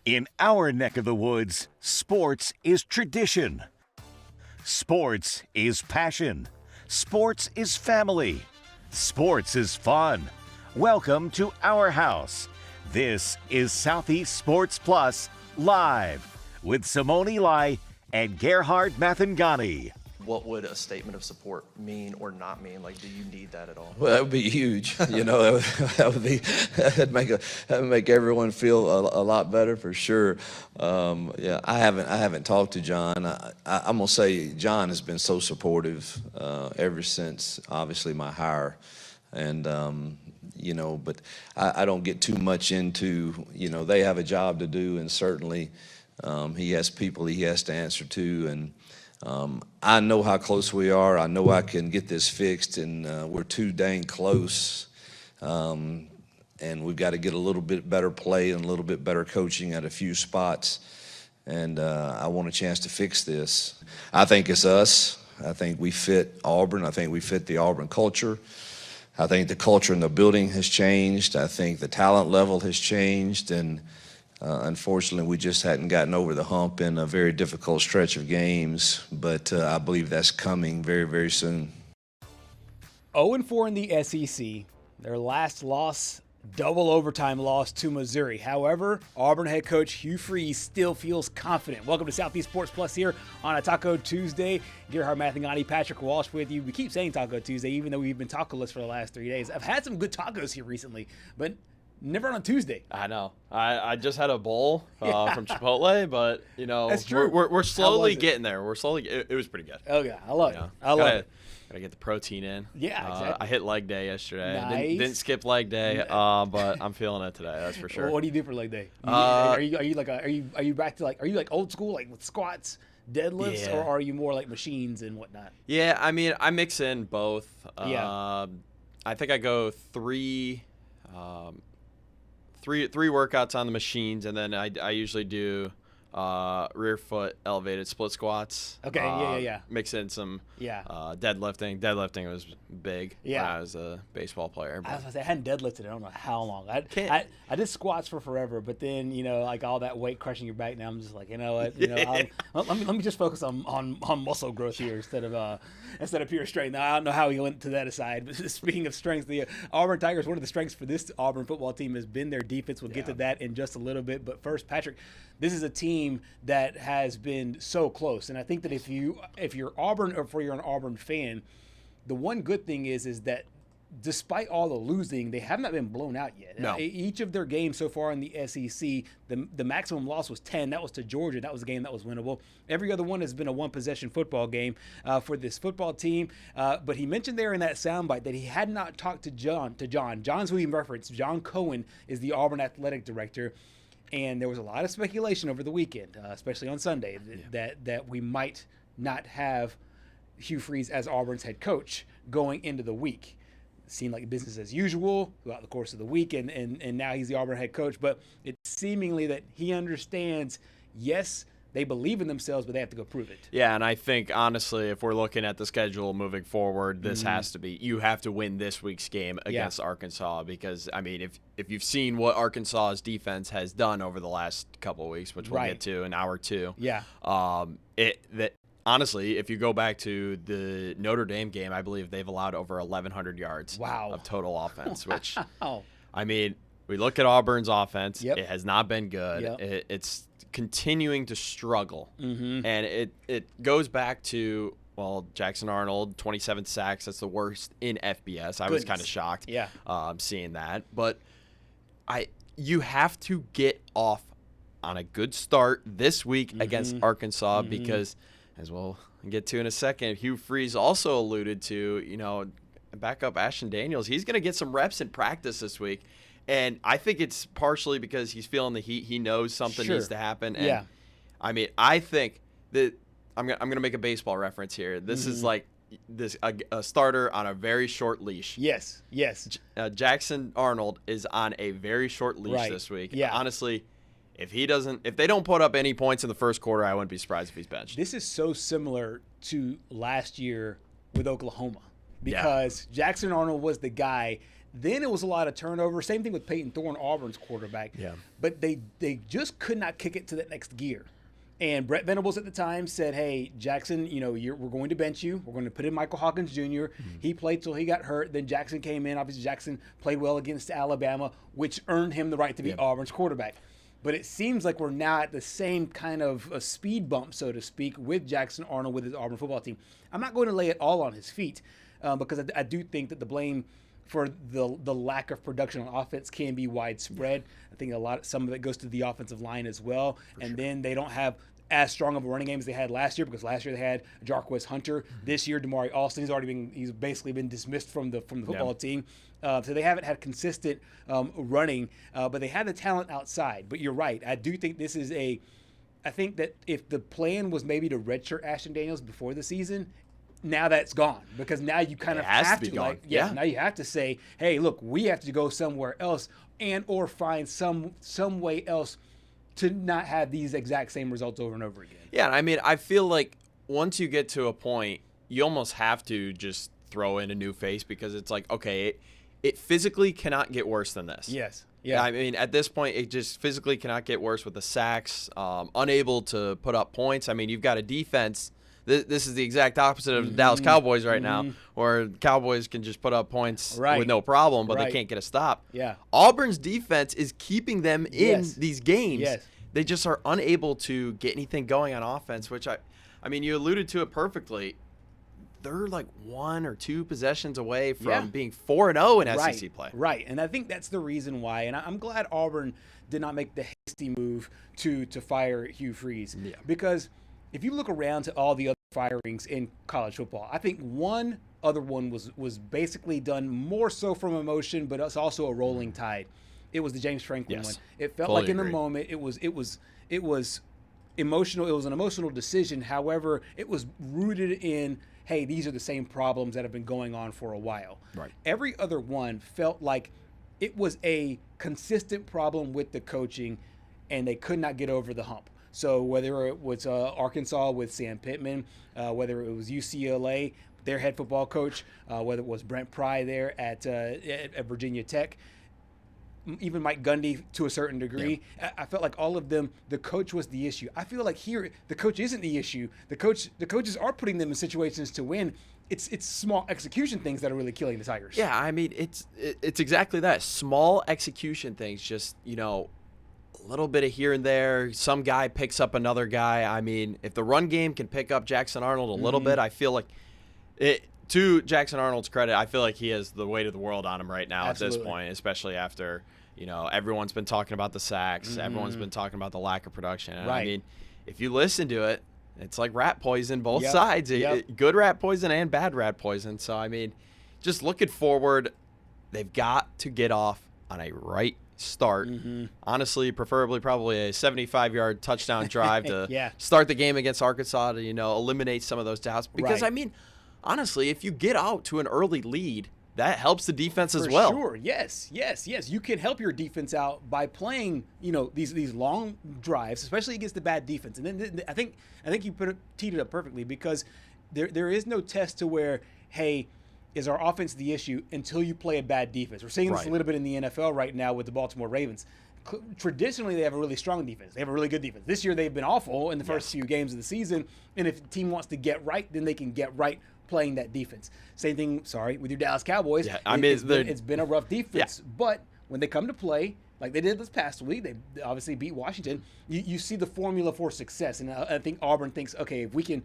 In our neck of the woods, sports is tradition. Sports is passion. Sports is family. Sports is fun. Welcome to our house. This is Southeast Sports Plus Live with Simone and Gerhard Mathangani. What would a statement of support mean or not mean? Like, do you need that at all? Well, that would be huge. That'd make everyone feel a lot better for sure. Yeah, I haven't talked to John. I'm gonna say John has been so supportive ever since, obviously, my hire, and but I don't get too much into. They have a job to do, and certainly he has people he has to answer to, and. I know how close we are. I know I can get this fixed, and we're too dang close. And we've got to get a little bit better play and a little bit better coaching at a few spots. And I want a chance to fix this. I think it's us. I think we fit Auburn. I think we fit the Auburn culture. I think the culture in the building has changed. I think the talent level has changed. And unfortunately, we just hadn't gotten over the hump in a very difficult stretch of games, but I believe that's coming very, very soon. 0-4 in the SEC. Their last loss, double overtime loss to Missouri. However, Auburn head coach Hugh Freeze still feels confident. Welcome to Southeast Sports Plus here on a Taco Tuesday. Gerhard Mathangani, Patrick Walsh with you. We keep saying Taco Tuesday, even though we've been taco-less for the last 3 days. I've had some good tacos here recently, but never on a Tuesday. I know. I just had a bowl from Chipotle, but that's true. We're slowly getting there. It was pretty good. Oh yeah, I love it. I love it. Gotta get the protein in. Yeah, exactly. I hit leg day yesterday. Nice. Didn't skip leg day, but I'm feeling it today. That's for sure. Well, what do you do for leg day? Are you back to are you old school, like with squats, deadlifts, or are you more like machines and whatnot? Yeah, I mean I mix in both. Yeah. I think I go three workouts on the machines, and then I usually do rear foot elevated split squats. Okay, yeah. Mix in some deadlifting. Deadlifting was big when I was a baseball player. I was gonna say, I hadn't deadlifted in I don't know how long. I did squats for forever, but then like all that weight crushing your back. Now I'm just like, you know what? Let me just focus on muscle growth here instead of pure strength. Now I don't know how he went to that aside. But speaking of strength, the Auburn Tigers, one of the strengths for this Auburn football team has been their defense. We'll get to that in just a little bit. But first, Patrick, this is a team that has been so close, and I think that if you're Auburn, or if you're an Auburn fan, the one good thing is that despite all the losing, they have not been blown out yet. No. Each of their games so far in the SEC, the maximum loss was 10. That was to Georgia. That was a game that was winnable. Every other one has been a one-possession football game for this football team. But he mentioned there in that soundbite that he had not talked to John. John's who he referenced. John Cohen is the Auburn athletic director. And there was a lot of speculation over the weekend, especially on Sunday, that we might not have Hugh Freeze as Auburn's head coach going into the week. It seemed like business as usual throughout the course of the week, and now he's the Auburn head coach. But it's seemingly that he understands, yes, they believe in themselves, but they have to go prove it. Yeah, and I think, honestly, if we're looking at the schedule moving forward, this has to be – you have to win this week's game against Arkansas because, I mean, if you've seen what Arkansas's defense has done over the last couple of weeks, which we'll get to in hour two, honestly, if you go back to the Notre Dame game, I believe they've allowed over 1,100 yards of total offense, which, I mean, we look at Auburn's offense. Yep. It has not been good. Yep. It's continuing to struggle. And it goes back to, Jackson Arnold, 27 sacks. That's the worst in FBS. I was kind of shocked seeing that. But you have to get off on a good start this week against Arkansas because, as we'll get to in a second, Hugh Freeze also alluded to, backup Ashton Daniels. He's going to get some reps in practice this week. And I think it's partially because he's feeling the heat. He knows something needs to happen. And I mean, I think that I'm going to make a baseball reference here. This is like a starter on a very short leash. Yes. Jackson Arnold is on a very short leash this week. Yeah. Honestly, if they don't put up any points in the first quarter, I wouldn't be surprised if he's benched. This is so similar to last year with Oklahoma because Jackson Arnold was the guy Then it was a lot of turnover. Same thing with Peyton Thorne, Auburn's quarterback. Yeah. But they just could not kick it to that next gear. And Brett Venables at the time said, hey, Jackson, we're going to bench you. We're going to put in Michael Hawkins Jr. Mm-hmm. He played till he got hurt. Then Jackson came in. Obviously, Jackson played well against Alabama, which earned him the right to be Auburn's quarterback. But it seems like we're now at the same kind of a speed bump, so to speak, with Jackson Arnold with his Auburn football team. I'm not going to lay it all on his feet because I do think that the blame for the lack of production on offense can be widespread. I think some of it goes to the offensive line as well. Then they don't have as strong of a running game as they had last year, because last year they had Jarquez Hunter. Mm-hmm. This year, Damari Alston, he's basically been dismissed from the football team. So they haven't had consistent running, but they have the talent outside. But you're right. I do think this is I think that if the plan was maybe to redshirt Ashton Daniels before the season, now that's gone, because now you kind of have to now you have to say, hey, look, we have to go somewhere else or find some way else to not have these exact same results over and over again. Yeah, I mean, I feel like once you get to a point, you almost have to just throw in a new face, because it's like, okay, it physically cannot get worse than this. Yes. Yeah. I mean, at this point, it just physically cannot get worse with the sacks, unable to put up points. I mean, you've got a defense. This is the exact opposite of the Dallas Cowboys right now, where Cowboys can just put up points with no problem, but they can't get a stop. Yeah. Auburn's defense is keeping them in these games. Yes. They just are unable to get anything going on offense, which I mean, you alluded to it perfectly. They're like 1 or 2 possessions away from being 4-0 in SEC play. Right, and I think that's the reason why. And I'm glad Auburn did not make the hasty move to fire Hugh Freeze, because if you look around to all the other firings in college football, I think one other one was basically done more so from emotion, but it's also a rolling tide. It was the James Franklin one. It felt like in the moment it was emotional. It was an emotional decision. However, it was rooted in, hey, these are the same problems that have been going on for a while. Right. Every other one felt like it was a consistent problem with the coaching, and they could not get over the hump. So whether it was Arkansas with Sam Pittman, whether it was UCLA, their head football coach, whether it was Brent Pry there at Virginia Tech, even Mike Gundy to a certain degree, I felt like all of them, the coach was the issue. I feel like here the coach isn't the issue. The coaches are putting them in situations to win. It's small execution things that are really killing the Tigers. Yeah, I mean, it's exactly that. Small execution things, just, a little bit of here and there. Some guy picks up another guy. I mean, if the run game can pick up Jackson Arnold a little bit, I feel like to Jackson Arnold's credit, I feel like he has the weight of the world on him right now at this point, especially after, everyone's been talking about the sacks. Everyone's been talking about the lack of production. And I mean, if you listen to it, it's like rat poison, both sides. Good rat poison and bad rat poison. So, I mean, just looking forward, they've got to get off on a right start. Honestly, preferably probably a 75-yard touchdown drive to start the game against Arkansas to, eliminate some of those doubts. Because, I mean, honestly, if you get out to an early lead, that helps the defense as well. For sure. Yes. You can help your defense out by playing, these long drives, especially against the bad defense. And then I think you teed it up perfectly, because there is no test to where, hey, is our offense the issue until you play a bad defense. We're seeing this a little bit in the NFL right now with the Baltimore Ravens. Traditionally, they have a really strong defense. They have a really good defense. This year, they've been awful in the first few games of the season. And if the team wants to get right, then they can get right playing that defense. Same thing, with your Dallas Cowboys. Yeah, I mean, it's been a rough defense. But when they come to play, like they did this past week, they obviously beat Washington. You see the formula for success, and I think Auburn thinks, okay, if we can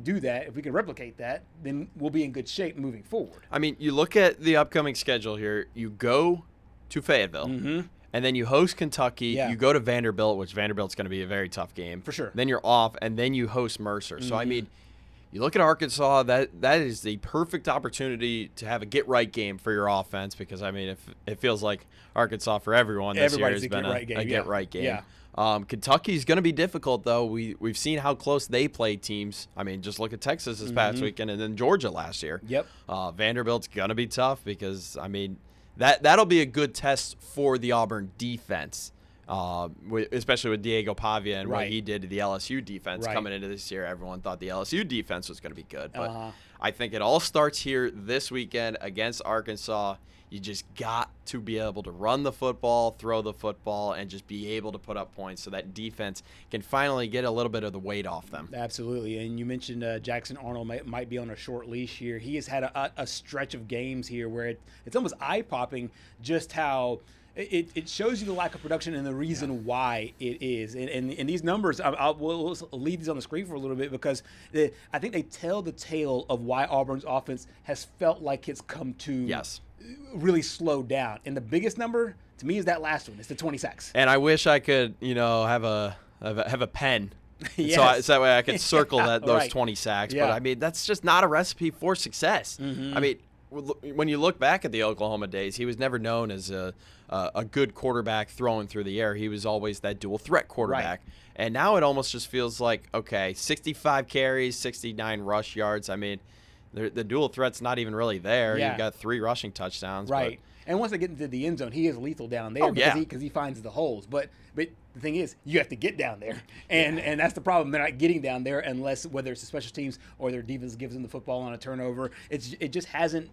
do that, if we can replicate that, then we'll be in good shape moving forward. I mean, you look at the upcoming schedule here. You go to Fayetteville, and then you host Kentucky. You go to Vanderbilt, which Vanderbilt's going to be a very tough game for sure. Then you're off, and then you host Mercer. So I mean, you look at Arkansas, that is the perfect opportunity to have a get-right game for your offense, because, I mean, if it feels like Arkansas for everyone this year has been a get-right game. Yeah. Kentucky's going to be difficult, though. We've seen how close they play teams. I mean, just look at Texas this past weekend and then Georgia last year. Yep. Vanderbilt's going to be tough because, I mean, that'll be a good test for the Auburn defense. especially with Diego Pavia and what Right. he did to the LSU defense Right. coming into this year. Everyone thought the LSU defense was going to be good, but I think it all starts here this weekend against Arkansas. You just got to be able to run the football, throw the football, and just be able to put up points so that defense can finally get a little bit of the weight off them. Absolutely. And you mentioned Jackson Arnold might be on a short leash here. He has had a stretch of games here where it's almost eye-popping just how it shows you the lack of production and the reason why it is. And these numbers, we'll leave these on the screen for a little bit because I think they tell the tale of why Auburn's offense has felt like it's come to really slow down. And the biggest number to me is that last one. It's the 20 sacks. And I wish I could, have a pen. Yes. So that way I could circle those Right. 20 sacks. Yeah. But, I mean, that's just not a recipe for success. I mean, when you look back at the Oklahoma days, he was never known as a good quarterback throwing through the air. He was always that dual threat quarterback. Right. And now it almost just feels like, okay, 65 carries, 69 rush yards. I mean, the dual threat's not even really there. Yeah. You've got 3 rushing touchdowns. Right. And once they get into the end zone, he is lethal down there Oh, yeah. because he finds the holes. But the thing is, you have to get down there, and that's the problem. They're not getting down there unless whether it's the special teams or their defense gives them the football on a turnover. It just hasn't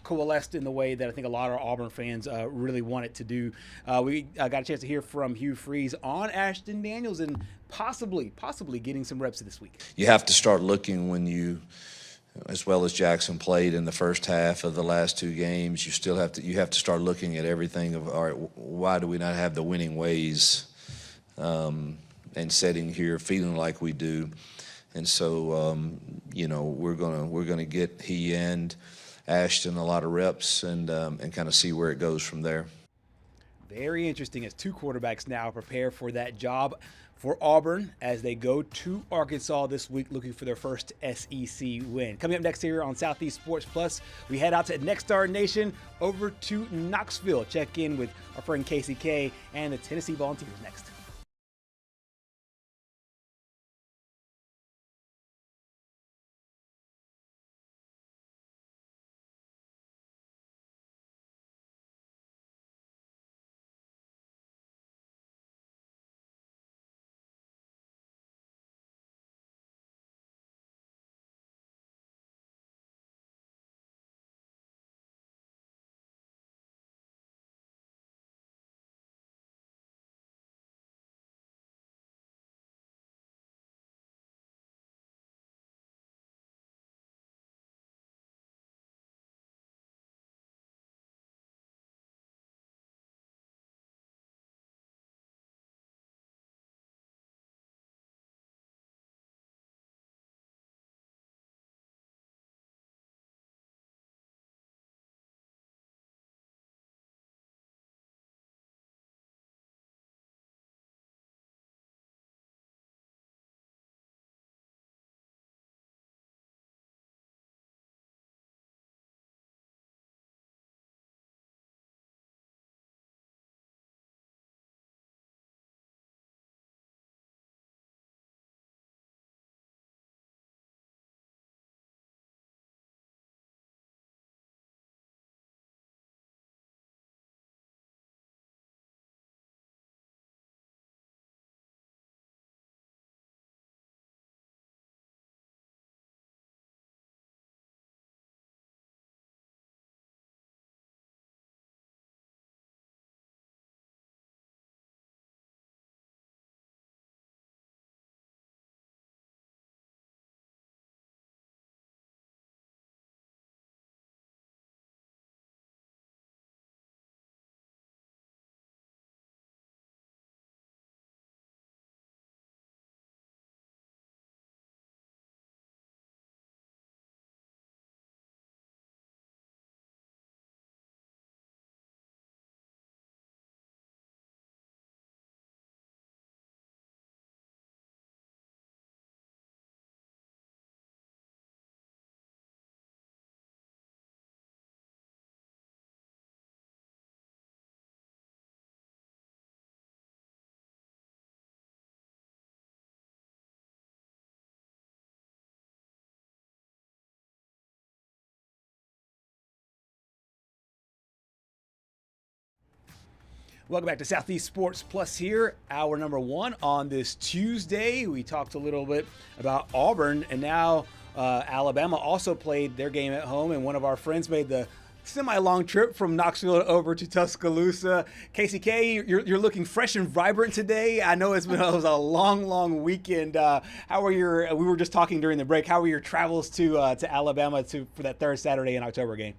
coalesced in the way that I think a lot of Auburn fans really want it to do. We got a chance to hear from Hugh Freeze on Ashton Daniels and possibly getting some reps this week. You have to start looking when you, as well as Jackson played in the first half of the last 2 games, you have to start looking at everything of, all right, why do we not have the winning ways and sitting here feeling like we do? And so we're gonna get he and Ashton a lot of reps and kind of see where it goes from there. Very interesting as 2 quarterbacks now prepare for that job for Auburn as they go to Arkansas this week looking for their first SEC win. Coming up next here on Southeast Sports Plus, we head out to Next Star Nation over to Knoxville. Check in with our friend Casey K and the Tennessee Volunteers next. Welcome back to Southeast Sports Plus here, hour number 1 on this Tuesday. We talked a little bit about Auburn, and now Alabama also played their game at home, and one of our friends made the semi-long trip from Knoxville over to Tuscaloosa. KCK, you're looking fresh and vibrant today. I know it was a long weekend. How were we were just talking during the break, how were your travels to Alabama for that third Saturday in October game?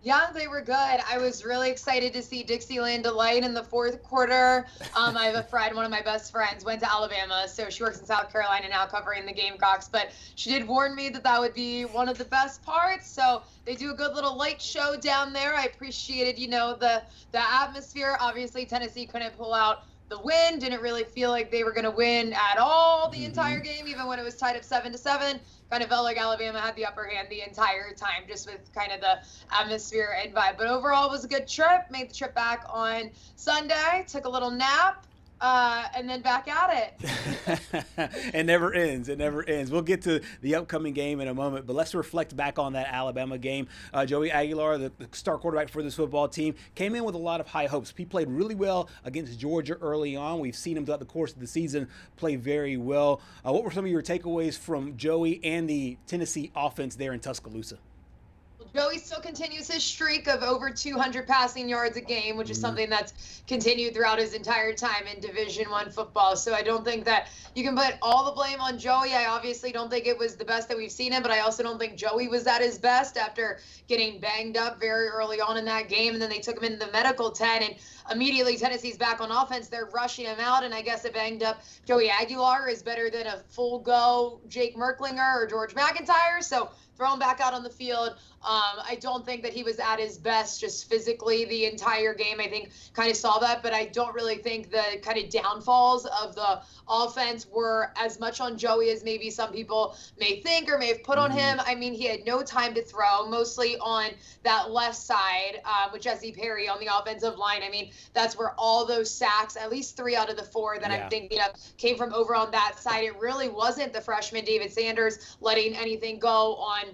Yeah, they were good. I was really excited to see Dixieland Delight in the fourth quarter. I have a friend, one of my best friends, went to Alabama, so she works in South Carolina now covering the Gamecocks, but she did warn me that would be one of the best parts. So they do a good little light show down there. I appreciated, the atmosphere. Obviously, Tennessee couldn't pull out the win, didn't really feel like they were going to win at all the entire game, even when it was tied up 7-7. Kind of felt like Alabama had the upper hand the entire time, just with kind of the atmosphere and vibe. But overall, it was a good trip. Made the trip back on Sunday, took a little nap, and then back at it. It never ends. It never ends. We'll get to the upcoming game in a moment, but let's reflect back on that Alabama game. Joey Aguilar, the star quarterback for this football team, came in with a lot of high hopes. He played really well against Georgia early on. We've seen him throughout the course of the season play very well. What were some of your takeaways from Joey and the Tennessee offense there in Tuscaloosa? Joey still continues his streak of over 200 passing yards a game, which is something that's continued throughout his entire time in Division I football. So I don't think that you can put all the blame on Joey. I obviously don't think it was the best that we've seen him, but I also don't think Joey was at his best after getting banged up very early on in that game. And then they took him into the medical tent, and immediately Tennessee's back on offense. They're rushing him out, and I guess a banged up Joey Aguilar is better than a full go Jake Merklinger or George McIntyre. So throw him back out on the field. I don't think that he was at his best just physically the entire game. I think kind of saw that, but I don't really think the kind of downfalls of the offense were as much on Joey as maybe some people may think or may have put on him. I mean, he had no time to throw, mostly on that left side with Jesse Perry on the offensive line. I mean, that's where all those sacks, at least 3 out of the 4 that I'm thinking of, came from over on that side. It really wasn't the freshman David Sanders letting anything go on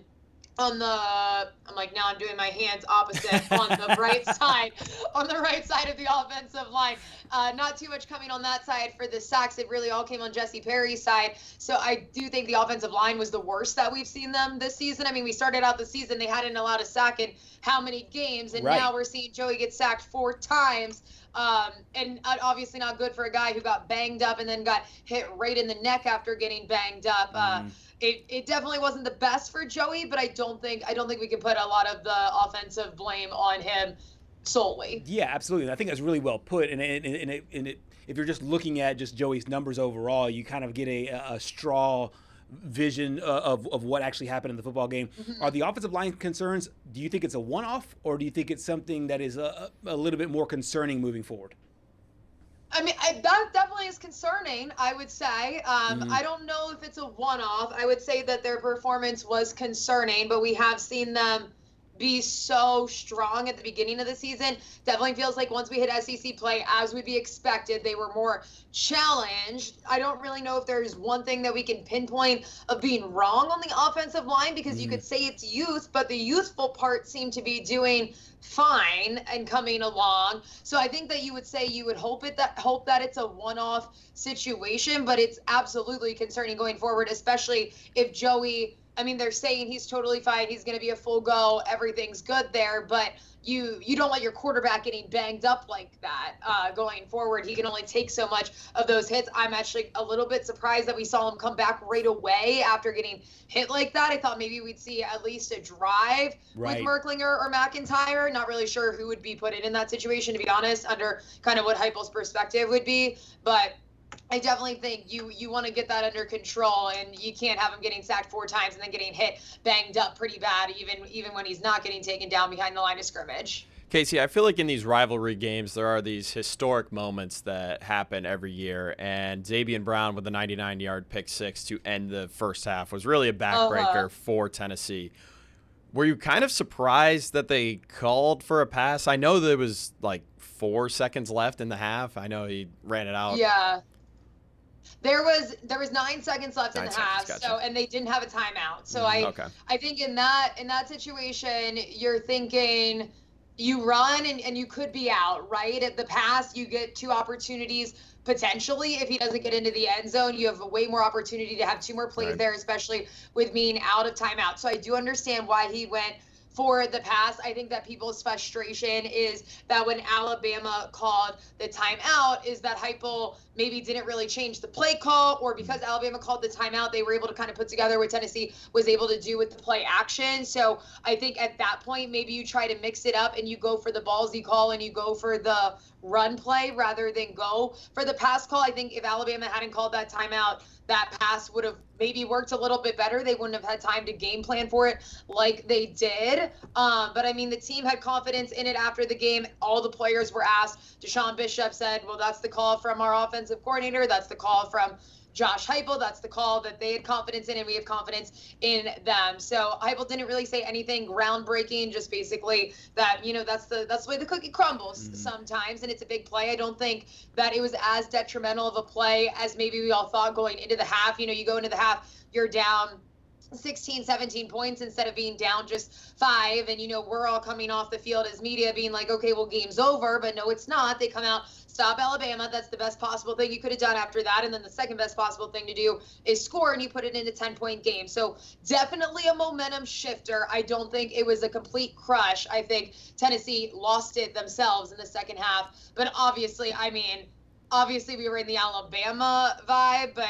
the, I'm like, now I'm doing my hands opposite on the right side of the offensive line. Not too much coming on that side for the sacks. It really all came on Jesse Perry's side. So I do think the offensive line was the worst that we've seen them this season. I mean, we started out the season, they hadn't allowed a sack in how many games, and now we're seeing Joey get sacked 4 times. And obviously not good for a guy who got banged up and then got hit right in the neck after getting banged up. It definitely wasn't the best for Joey, but I don't think we can put a lot of the offensive blame on him solely. Yeah, absolutely. I think that's really well put. And if you're just looking at just Joey's numbers overall, you kind of get a straw vision of what actually happened in the football game. Are the offensive line concerns, do you think it's a one-off, or do you think it's something that is a little bit more concerning moving forward? I mean, that definitely is concerning, I would say. I don't know if it's a one-off. I would say that their performance was concerning, but we have seen them be so strong at the beginning of the season. Definitely feels like once we hit SEC play, as would be expected, they were more challenged. I don't really know if there's one thing that we can pinpoint of being wrong on the offensive line, because you could say it's youth, but the youthful part seemed to be doing fine and coming along. So I think that you would say you would hope that it's a one-off situation, but it's absolutely concerning going forward, especially if Joey, I mean, they're saying he's totally fine, he's going to be a full go, everything's good there, but you don't want your quarterback getting banged up like that going forward. He can only take so much of those hits. I'm actually a little bit surprised that we saw him come back right away after getting hit like that. I thought maybe we'd see at least a drive with Merklinger or McIntyre. Not really sure who would be put in that situation, to be honest, under kind of what Heupel's perspective would be. But I definitely think you want to get that under control, and you can't have him getting sacked 4 times and then getting hit, banged up pretty bad, even when he's not getting taken down behind the line of scrimmage. Casey, I feel like in these rivalry games, there are these historic moments that happen every year, and Zabian Brown with the 99-yard pick 6 to end the first half was really a backbreaker for Tennessee. Were you kind of surprised that they called for a pass? I know there was like 4 seconds left in the half. I know he ran it out. Yeah. There was 9 seconds left in the half, gotcha. so, and they didn't have a timeout. So I think in that situation, you're thinking, you run and you could be out, right? At the pass, you get 2 opportunities potentially. If he doesn't get into the end zone, you have a way more opportunity to have 2 more plays there, especially with being out of timeout. So I do understand why he went for the pass. I think that people's frustration is that when Alabama called the timeout, is that Heupel maybe didn't really change the play call, or because Alabama called the timeout, they were able to kind of put together what Tennessee was able to do with the play action. So I think at that point, maybe you try to mix it up and you go for the ballsy call and you go for the run play rather than go for the pass call. I think if Alabama hadn't called that timeout, that pass would have maybe worked a little bit better. They wouldn't have had time to game plan for it like they did. But I mean, the team had confidence in it after the game. All the players were asked. Deshaun Bishop said, well, that's the call from our offensive coordinator. That's the call from Josh Heupel. That's the call that they had confidence in, and we have confidence in them. So Heupel didn't really say anything groundbreaking, just basically that, that's the way the cookie crumbles sometimes, and it's a big play. I don't think that it was as detrimental of a play as maybe we all thought going into the half. You go into the half, you're down 16, 17 points instead of being down just 5. And, we're all coming off the field as media being like, okay, well, game's over. But no, it's not. They come out, stop Alabama. That's the best possible thing you could have done after that. And then the second best possible thing to do is score, and you put it into 10-point game. So definitely a momentum shifter. I don't think it was a complete crush. I think Tennessee lost it themselves in the second half. But obviously we were in the Alabama vibe, but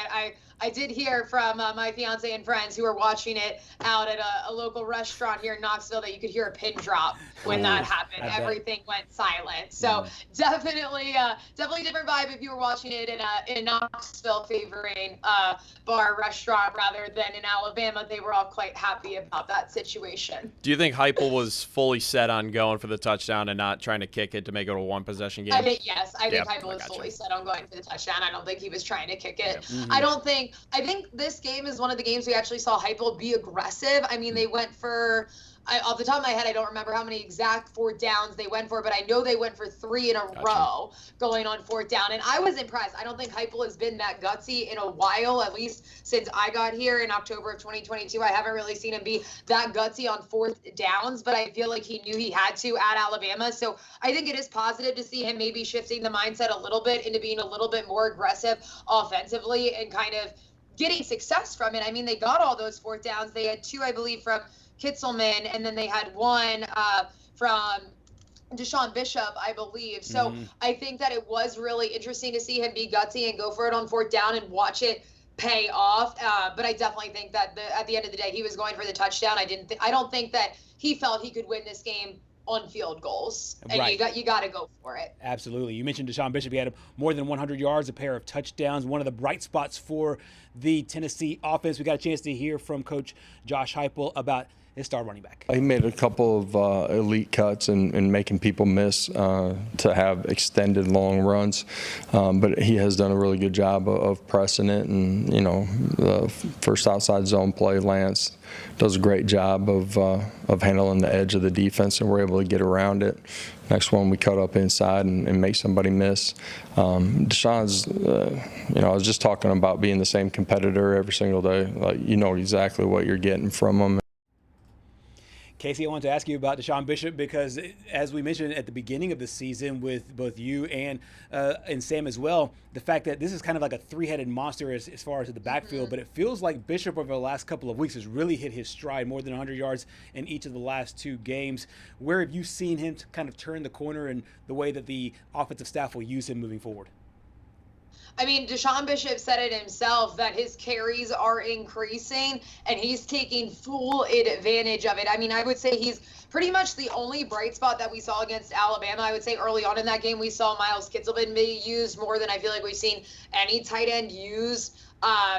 I did hear from my fiance and friends who were watching it out at a local restaurant here in Knoxville that you could hear a pin drop when that happened. Everything went silent. So definitely different vibe if you were watching it in Knoxville, favoring bar restaurant rather than in Alabama. They were all quite happy about that situation. Do you think Heupel was fully set on going for the touchdown and not trying to kick it to make it a 1-possession game? I think yes. I think Heupel was fully set on going for the touchdown. I don't think he was trying to kick it. I think this game is one of the games we actually saw Heupel be aggressive. I mean, they went for, off the top of my head, I don't remember how many exact 4th downs they went for, but I know they went for 3 in a row going on 4th down. And I was impressed. I don't think Heupel has been that gutsy in a while, at least since I got here in October of 2022. I haven't really seen him be that gutsy on 4th downs, but I feel like he knew he had to at Alabama. So I think it is positive to see him maybe shifting the mindset a little bit into being a little bit more aggressive offensively and kind of getting success from it. I mean, they got all those 4th downs. They had 2, I believe, from Kitzelman, and then they had 1 from Deshaun Bishop, I believe. So I think that it was really interesting to see him be gutsy and go for it on 4th down and watch it pay off. But I definitely think that at the end of the day, he was going for the touchdown. I don't think that he felt he could win this game on field goals, and you got to go for it. Absolutely. You mentioned Deshaun Bishop. He had more than 100 yards, a pair of touchdowns, one of the bright spots for the Tennessee offense. We got a chance to hear from Coach Josh Heupel about his star running back. He made a couple of elite cuts and making people miss to have extended long runs, but he has done a really good job of pressing it. And the first outside zone play, Lance does a great job of handling the edge of the defense, and we're able to get around it. Next one, we cut up inside and make somebody miss. Deshaun's, I was just talking about being the same competitor every single day. Like, exactly what you're getting from him. Casey, I want to ask you about Deshaun Bishop because, as we mentioned at the beginning of the season with both you and Sam as well, the fact that this is kind of like a 3-headed monster as far as the backfield, but it feels like Bishop over the last couple of weeks has really hit his stride, more than 100 yards in each of the last 2 games. Where have you seen him to kind of turn the corner in the way that the offensive staff will use him moving forward? I mean, Deshaun Bishop said it himself that his carries are increasing and he's taking full advantage of it. I mean, I would say he's pretty much the only bright spot that we saw against Alabama. I would say early on in that game, we saw Miles Kitzelman be used more than I feel like we've seen any tight end used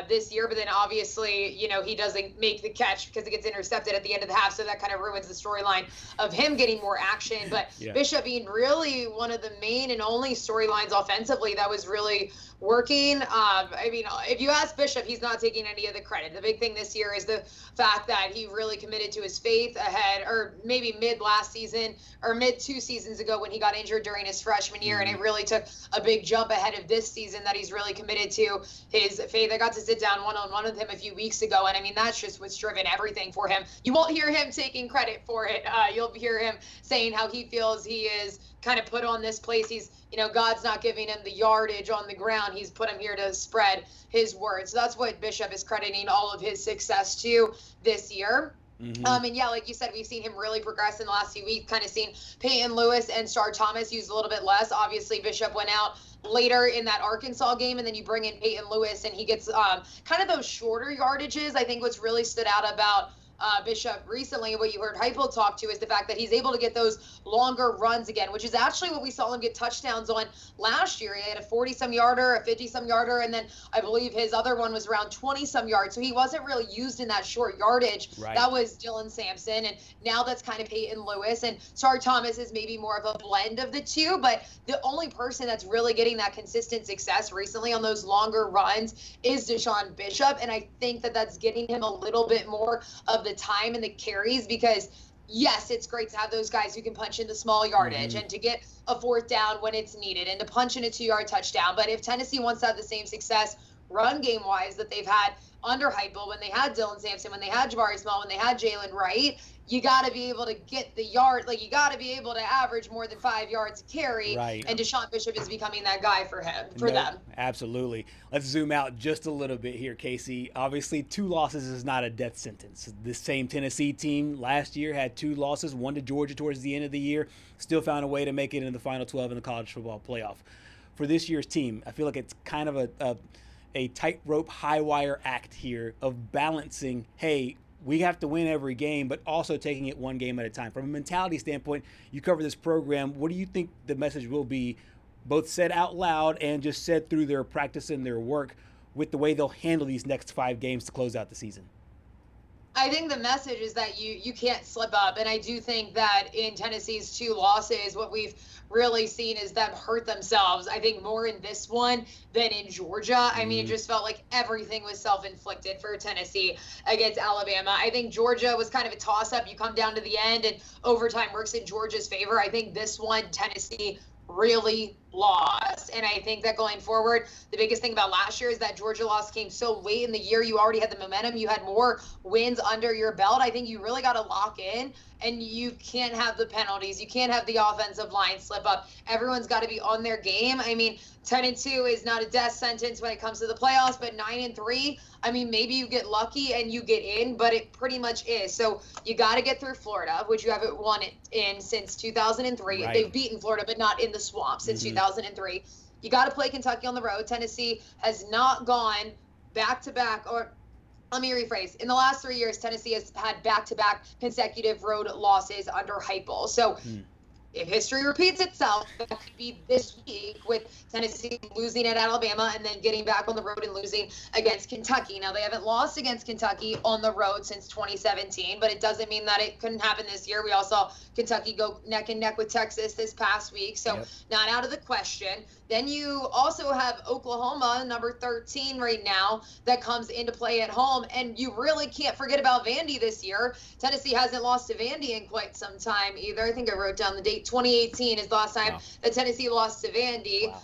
this year. But then obviously, he doesn't make the catch because it gets intercepted at the end of the half. So that kind of ruins the storyline of him getting more action. But Bishop being really one of the main and only storylines offensively that was really working. I mean, if you ask Bishop, he's not taking any of the credit. The big thing this year is the fact that he really committed to his faith ahead, or maybe maybe mid last season or mid 2 seasons ago when he got injured during his freshman year. And it really took a big jump ahead of this season that he's really committed to his faith. I got to sit down one-on-one with him a few weeks ago. And I mean, that's just what's driven everything for him. You won't hear him taking credit for it. You'll hear him saying how he feels he is kind of put on this place. He's, God's not giving him the yardage on the ground. He's put him here to spread his word. So that's what Bishop is crediting all of his success to this year. And yeah, like you said, we've seen him really progress in the last few weeks, kind of seen Peyton Lewis and Star Thomas use a little bit less. Obviously, Bishop went out later in that Arkansas game, and then you bring in Peyton Lewis, and he gets kind of those shorter yardages. I think what's really stood out about Bishop recently, what you heard Heupel talk to, is the fact that he's able to get those longer runs again, which is actually what we saw him get touchdowns on last year. He had a 40-some yarder, a 50-some yarder, and then I believe his other one was around 20-some yards. So he wasn't really used in that short yardage. Right. That was Dylan Sampson, and now that's kind of Peyton Lewis. And Star Thomas is maybe more of a blend of the two, but the only person that's really getting that consistent success recently on those longer runs is Deshaun Bishop, and I think that that's getting him a little bit more of the time and the carries, because yes, it's great to have those guys who can punch into small yardage and to get a 4th down when it's needed and to punch in a 2-yard touchdown. But if Tennessee wants to have the same success run game wise that they've had under Heupel, when they had Dylan Sampson, when they had Jabari Small, when they had Jalen Wright, you got to be able to get the yard. Like, you got to be able to average more than 5 yards a carry. Right. And Deshaun Bishop is becoming that guy for them. Absolutely. Let's zoom out just a little bit here, Casey. Obviously, 2 losses is not a death sentence. This same Tennessee team last year had 2 losses, one to Georgia towards the end of the year, still found a way to make it in the Final 12 in the college football playoff. For this year's team, I feel like it's kind of a tightrope, high-wire act here of balancing, hey, we have to win every game, but also taking it one game at a time. From a mentality standpoint, you cover this program. What do you think the message will be, both said out loud and just said through their practice and their work, with the way they'll handle these next 5 games to close out the season? I think the message is that you can't slip up. And I do think that in Tennessee's 2 losses, what we've really seen is them hurt themselves. I think more in this one than in Georgia. I mean, it just felt like everything was self-inflicted for Tennessee against Alabama. I think Georgia was kind of a toss-up. You come down to the end and overtime works in Georgia's favor. I think this one, Tennessee really lost. And I think that going forward, the biggest thing about last year is that Georgia loss came so late in the year. You already had the momentum. You had more wins under your belt. I think you really got to lock in, and you can't have the penalties. You can't have the offensive line slip up. Everyone's got to be on their game. I mean, 10-2 is not a death sentence when it comes to the playoffs, but 9-3, I mean, maybe you get lucky and you get in, but it pretty much is. So you got to get through Florida, which you haven't won it in since 2003. Right. They've beaten Florida, but not in the swamp since 2003. You got to play Kentucky on the road. Tennessee has not gone back-to-back, or let me rephrase. In the last 3 years, Tennessee has had back-to-back consecutive road losses under Heupel. So if history repeats itself, that could be this week, with Tennessee losing at Alabama and then getting back on the road and losing against Kentucky. Now, they haven't lost against Kentucky on the road since 2017, but it doesn't mean that it couldn't happen this year. We all saw Kentucky go neck and neck with Texas this past week, so not out of the question. Then you also have Oklahoma, number 13 right now, that comes into play at home, and you really can't forget about Vandy this year. Tennessee hasn't lost to Vandy in quite some time either. I think I wrote down the date. 2018 is the last time that Tennessee lost to Vandy.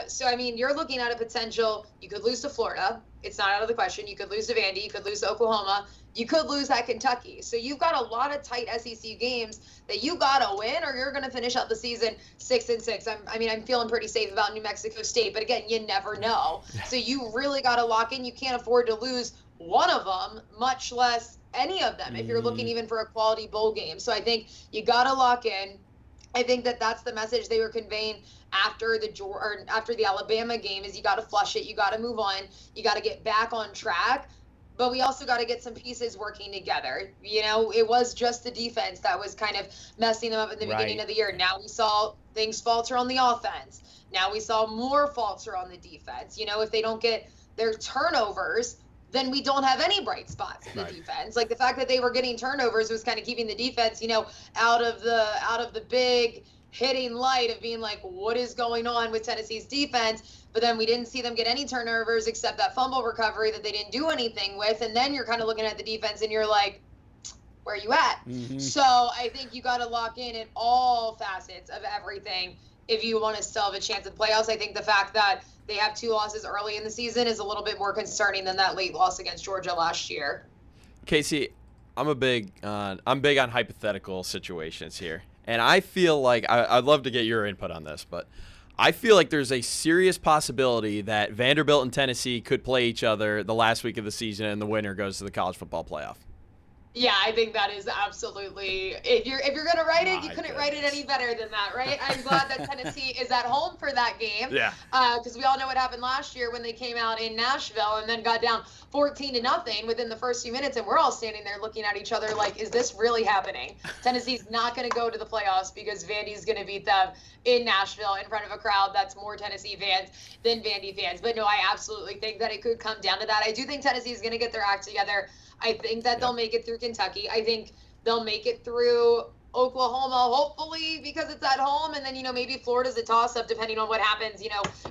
So, I mean, you're looking at a potential. You could lose to Florida. It's not out of the question. You could lose to Vandy. You could lose to Oklahoma. You could lose at Kentucky. So you've got a lot of tight SEC games that you got to win, or you're going to finish out the season 6-6. I'm feeling pretty safe about New Mexico State, but again, you never know. So you really got to lock in. You can't afford to lose one of them, much less any of them, if you're looking even for a quality bowl game. So I think you got to lock in. I think that that's the message they were conveying after the Alabama game, is you got to flush it. You got to move on. You got to get back on track. But we also got to get some pieces working together. You know, it was just the defense that was kind of messing them up at the beginning of the year. Now we saw things falter on the offense. Now we saw more falter on the defense. You know, if they don't get their turnovers, then we don't have any bright spots in the defense. Like, the fact that they were getting turnovers was kind of keeping the defense, you know, out of the big hitting light of being like, what is going on with Tennessee's defense? But then we didn't see them get any turnovers except that fumble recovery that they didn't do anything with. And then you're kind of looking at the defense and you're like, where you at? So I think you got to lock in all facets of everything if you want to still have a chance at the playoffs. I think the fact that they have 2 losses early in the season is a little bit more concerning than that late loss against Georgia last year. Casey, I'm big on hypothetical situations here, and I feel like I'd love to get your input on this, but I feel like there's a serious possibility that Vanderbilt and Tennessee could play each other the last week of the season, and the winner goes to the college football playoff. Yeah, I think that is absolutely, if you're gonna write it, you couldn't write it any better than that, right? I'm glad that Tennessee is at home for that game. Yeah. Because we all know what happened last year when they came out in Nashville and then got down 14-0 within the first few minutes, and we're all standing there looking at each other like, is this really happening? Tennessee's not gonna go to the playoffs because Vandy's gonna beat them in Nashville in front of a crowd that's more Tennessee fans than Vandy fans. But no, I absolutely think that it could come down to that. I do think Tennessee's gonna get their act together. I think that they'll make it through Kentucky. I think they'll make it through Oklahoma, hopefully, because it's at home. And then, maybe Florida's a toss-up depending on what happens,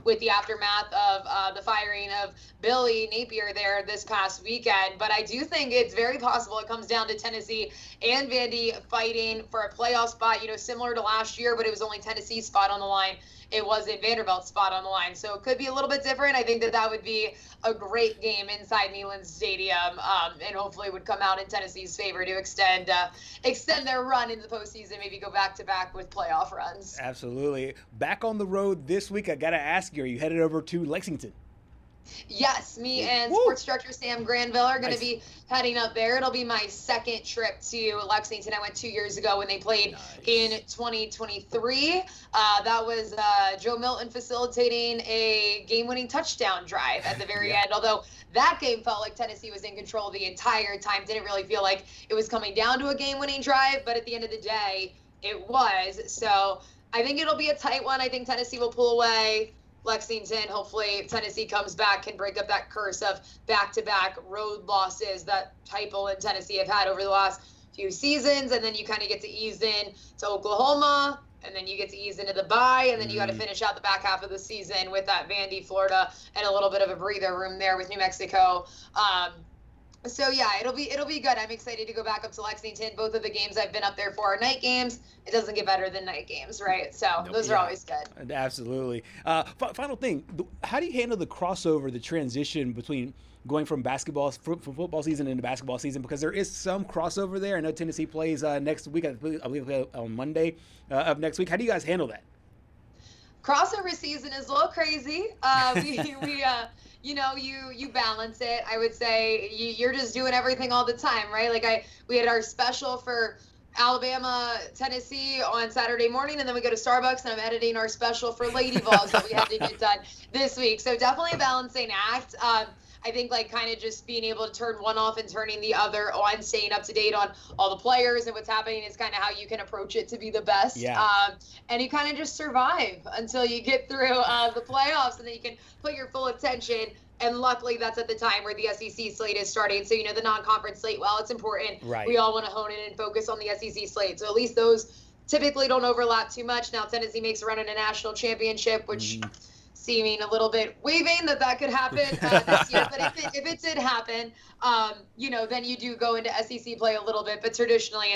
with the aftermath of the firing of Billy Napier there this past weekend. But I do think it's very possible it comes down to Tennessee and Vandy fighting for a playoff spot, similar to last year, but it was only Tennessee's spot on the line. It wasn't Vanderbilt's spot on the line. So it could be a little bit different. I think that would be a great game inside Neyland Stadium, and hopefully would come out in Tennessee's favor to extend their run in the postseason, maybe go back-to-back with playoff runs. Absolutely. Back on the road this week, I got to ask you, are you headed over to Lexington? Yes, me and sports director Sam Granville are going to be heading up there. It'll be my second trip to Lexington. I went 2 years ago when they played in 2023. That was Joe Milton facilitating a game-winning touchdown drive at the very end, although that game felt like Tennessee was in control the entire time. Didn't really feel like it was coming down to a game-winning drive, but at the end of the day, it was. So I think it'll be a tight one. I think Tennessee will pull away. Lexington, hopefully Tennessee comes back, can break up that curse of back-to-back road losses that Heupel and Tennessee have had over the last few seasons, and then you kind of get to ease in to Oklahoma, and then you get to ease into the bye, and then you got to finish out the back half of the season with that Vandy, Florida, and a little bit of a breather room there with New Mexico. So yeah, it'll be good. I'm excited to go back up to Lexington. Both of the games I've been up there for are night games. It doesn't get better than night games, right? So those are always good. Absolutely. Final thing, how do you handle the crossover, the transition between going from football season into basketball season? Because there is some crossover there. I know Tennessee plays next week, I believe on Monday of next week. How do you guys handle that? Crossover season is a little crazy. You balance it. I would say you're just doing everything all the time, right? Like we had our special for Alabama, Tennessee on Saturday morning, and then we go to Starbucks and I'm editing our special for Lady Vols that we had to get done this week. So definitely a balancing act. I think kind of just being able to turn one off and turning the other on, staying up to date on all the players and what's happening is kind of how you can approach it to be the best. Yeah. And you kind of just survive until you get through the playoffs, and then you can put your full attention. And luckily, that's at the time where the SEC slate is starting. So, the non-conference slate, well, it's important. Right. We all want to hone in and focus on the SEC slate. So at least those typically don't overlap too much. Now, Tennessee makes a run in a national championship, which seeming a little bit waving that could happen this year. But if it did happen, then you do go into SEC play a little bit. But traditionally,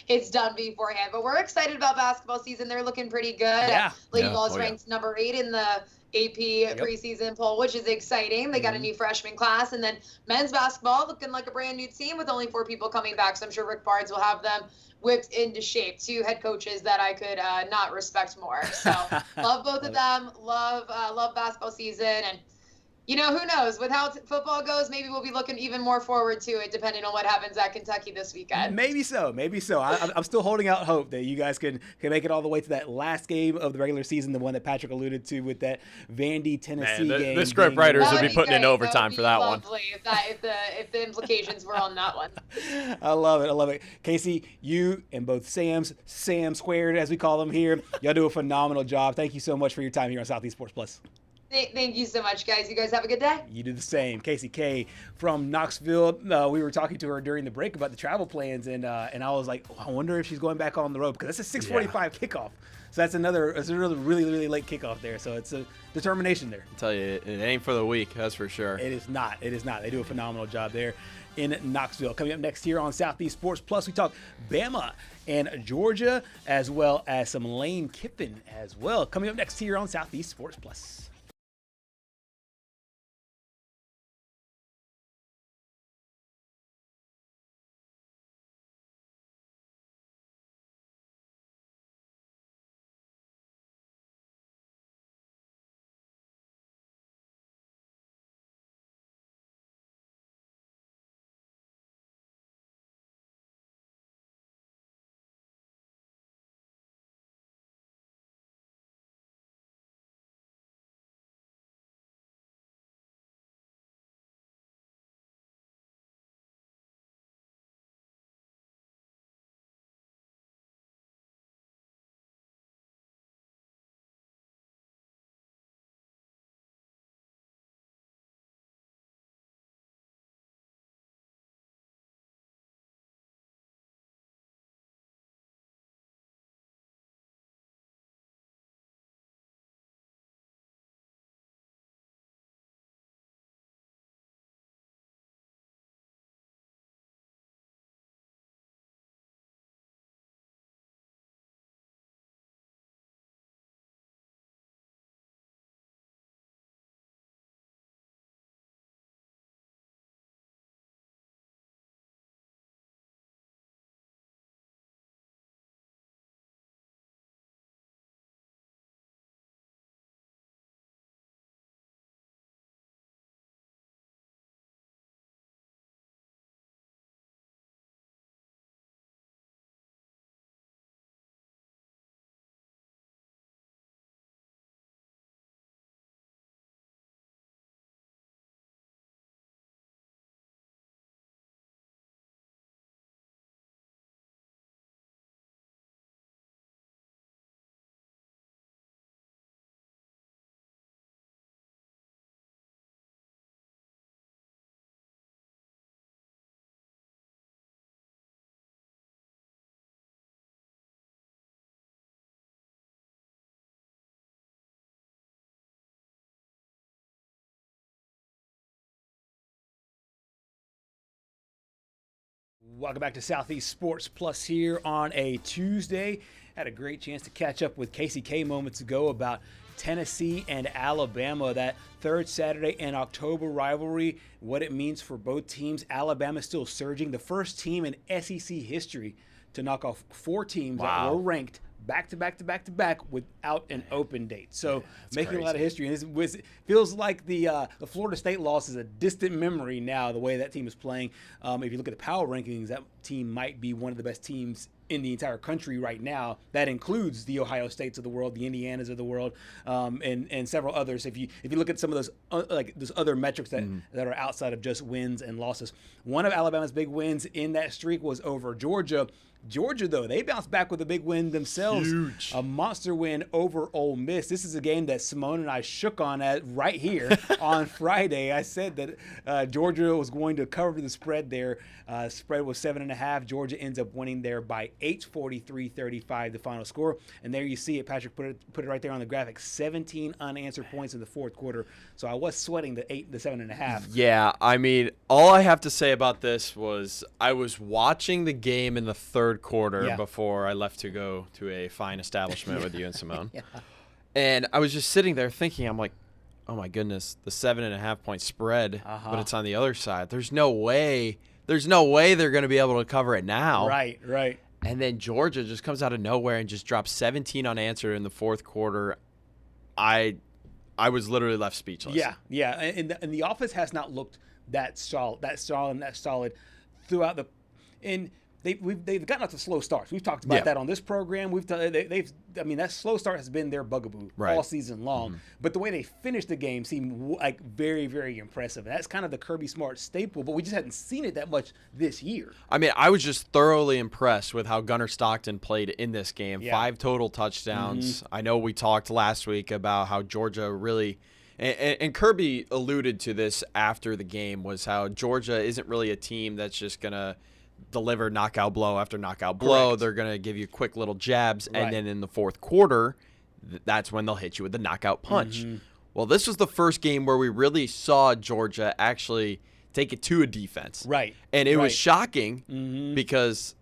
it's done beforehand. But we're excited about basketball season. They're looking pretty good. Yeah. Lady Vols ranked number 8 in the AP preseason poll, which is exciting. They got a new freshman class. And then men's basketball looking like a brand new team with only 4 people coming back. So I'm sure Rick Barnes will have them whipped into shape. 2 head coaches that I could not respect more. So love both of them. Love basketball season. And who knows? With how football goes, maybe we'll be looking even more forward to it, depending on what happens at Kentucky this weekend. Maybe so. I'm still holding out hope that you guys can make it all the way to that last game of the regular season, the one that Patrick alluded to with that Vandy Tennessee game. The script writers would be putting in overtime for that one. If the implications were on that one. I love it. Casey, you and both Sam Squared, as we call them here, y'all do a phenomenal job. Thank you so much for your time here on Southeast Sports Plus. Thank you so much, guys. You guys have a good day. You do the same. Casey K from Knoxville. We were talking to her during the break about the travel plans, and I was like, oh, I wonder if she's going back on the road because that's a 6:45 kickoff. So that's another really, really late kickoff there. So it's a determination there. I tell you, it ain't for the weak, that's for sure. It is not. It is not. They do a phenomenal job there in Knoxville. Coming up next here on Southeast Sports Plus, we talk Bama and Georgia, as well as some Lane Kiffin as well. Coming up next here on Southeast Sports Plus. Welcome back to Southeast Sports Plus here on a Tuesday. Had a great chance to catch up with Casey K moments ago about Tennessee and Alabama, that third Saturday in October rivalry, what it means for both teams. Alabama still surging, the first team in SEC history to knock off 4 teams that were ranked back to back without an open date. So making crazy. A lot of history. And it feels like the Florida State loss is a distant memory now, the way that team is playing. If you look at the power rankings, that team might be one of the best teams in the entire country right now. That includes the Ohio States of the world, the Indianas of the world, and several others. If you look at some of those those other metrics that are outside of just wins and losses. One of Alabama's big wins in that streak was over Georgia. Georgia, though, they bounced back with a big win themselves. Huge. A monster win over Ole Miss. This is a game that Simone and I shook on right here on Friday. I said that Georgia was going to cover the spread there. Spread was 7.5. Georgia ends up winning there by 8, 43-35, the final score. And there you see it. Patrick put it right there on the graphic. 17 unanswered points in the fourth quarter. So I was sweating the 7.5. Yeah, I mean, all I have to say about this was I was watching the game in the third quarter before I left to go to a fine establishment with you and Simone. And I was just sitting there thinking, I'm like, oh my goodness, the 7.5 point spread, but it's on the other side. There's no way they're going to be able to cover it now. Right. And then Georgia just comes out of nowhere and just drops 17 unanswered in the fourth quarter. I was literally left speechless. Yeah. And the offense has not looked that solid throughout the They've gotten off to slow starts. We've talked about that on this program. That slow start has been their bugaboo all season long. But the way they finished the game seemed like very, very impressive. And that's kind of the Kirby Smart staple, but we just hadn't seen it that much this year. I mean, I was just thoroughly impressed with how Gunnar Stockton played in this game. 5 total touchdowns. I know we talked last week about how Georgia really And Kirby alluded to this after the game, was how Georgia isn't really a team that's just going to deliver knockout blow after knockout blow. Correct. They're going to give you quick little jabs, Right. and then in the fourth quarter, that's when they'll hit you with the knockout punch. Well, this was the first game where we really saw Georgia actually take it to a defense. Right. And it Right. was shocking because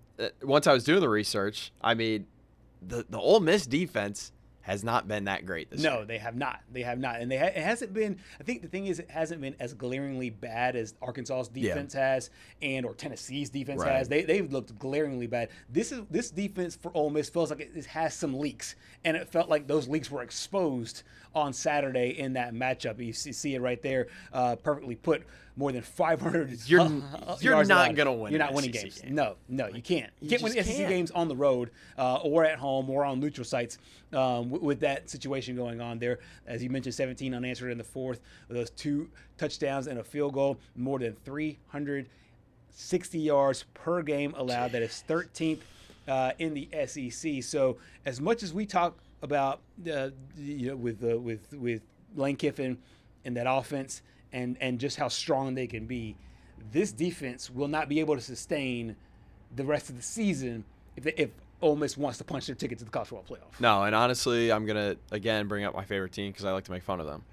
once I was doing the research, I mean, the Ole Miss defense has not been that great this year. No, they have not. They have not. And it hasn't been, I think the thing is, it hasn't been as glaringly bad as Arkansas's defense has or Tennessee's defense Right. has. They've looked glaringly bad. This defense for Ole Miss feels like it has some leaks. And it felt like those leaks were exposed on Saturday in that matchup. You see it right there, perfectly put. More than 500 You're yards not allowed. going to win You're an not winning SEC games. game. No, you can't. You can't win just SEC can't. games on the road or at home or on neutral sites with that situation going on there. As you mentioned, 17 unanswered in the fourth with those 2 touchdowns and a field goal, more than 360 yards per game allowed. That is 13th in the SEC. So as much as we talk about with Lane Kiffin and that offense and just how strong they can be, this defense will not be able to sustain the rest of the season if Ole Miss wants to punch their ticket to the college football playoff. No, and honestly, I'm going to, again, bring up my favorite team because I like to make fun of them.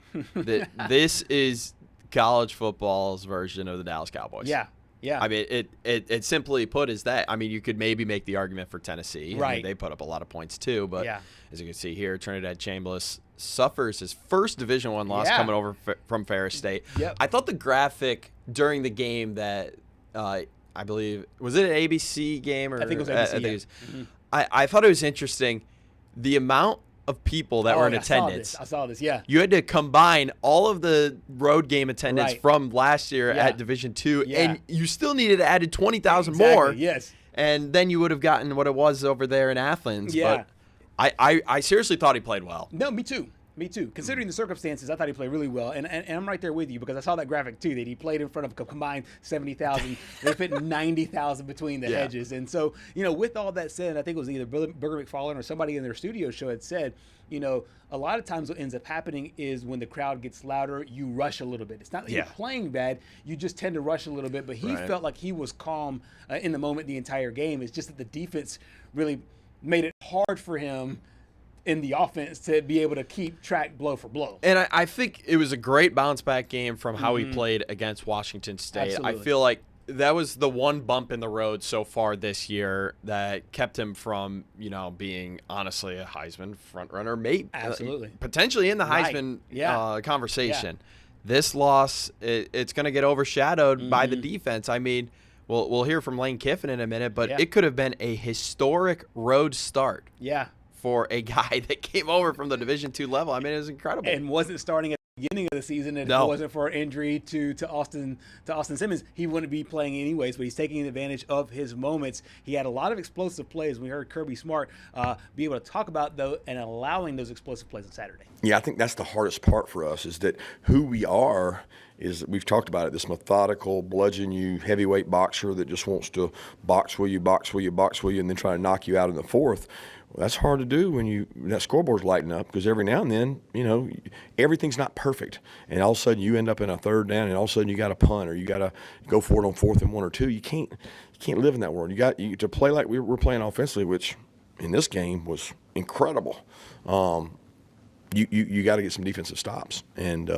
This is college football's version of the Dallas Cowboys. Yeah. I mean, it simply put is that. I mean, you could maybe make the argument for Tennessee. Right. I mean, they put up a lot of points too, but Yeah. as you can see here, Trinidad Chambliss suffers his first Division I loss Yeah. coming over from Ferris State. Yep. I thought the graphic during the game that I believe, was it an ABC game? Or I think it was ABC, I think yeah. it was, I thought it was interesting the amount of people that were in I attendance. I saw this, yeah. You had to combine all of the road game attendance Right. from last year Yeah. at Division II, Yeah. and you still needed to add 20,000 Exactly, more. yes. And then you would have gotten what it was over there in Athens. Yeah. But I seriously thought he played well. No, me too. Me too. Considering the circumstances, I thought he played really well. And I'm right there with you because I saw that graphic too, that he played in front of a combined 70,000. They fit 90,000 between the hedges. And so, with all that said, I think it was either Booger McFarland or somebody in their studio show had said, a lot of times what ends up happening is when the crowd gets louder, you rush a little bit. It's not that you're playing bad. You just tend to rush a little bit. But he felt like he was calm in the moment the entire game. It's just that the defense really made it hard for him in the offense to be able to keep track blow for blow. And I think it was a great bounce back game from how he played against Washington State. Absolutely. I feel like that was the one bump in the road so far this year that kept him from, being honestly a Heisman frontrunner, maybe Absolutely. Potentially in the Right. Heisman conversation. This loss, it's going to get overshadowed by the defense. I mean, we'll hear from Lane Kiffin in a minute, but it could have been a historic road start. Yeah. For a guy that came over from the Division II level. I mean, it was incredible. And wasn't starting at the beginning of the season. And if it wasn't for an injury to Austin Simmons, he wouldn't be playing anyways, but he's taking advantage of his moments. He had a lot of explosive plays. We heard Kirby Smart be able to talk about those and allowing those explosive plays on Saturday. Yeah, I think that's the hardest part for us is that who we are is, we've talked about it, this methodical, bludgeon you, heavyweight boxer that just wants to box will you, and then try to knock you out in the fourth. Well, that's hard to do when that scoreboard's lighting up, because every now and then, everything's not perfect. And all of a sudden you end up in a third down, and all of a sudden you got to punt, or you got to go for it on 4th and 1 or 2. You can't live in that world. You to play like we're playing offensively, which in this game was incredible. You got to get some defensive stops. And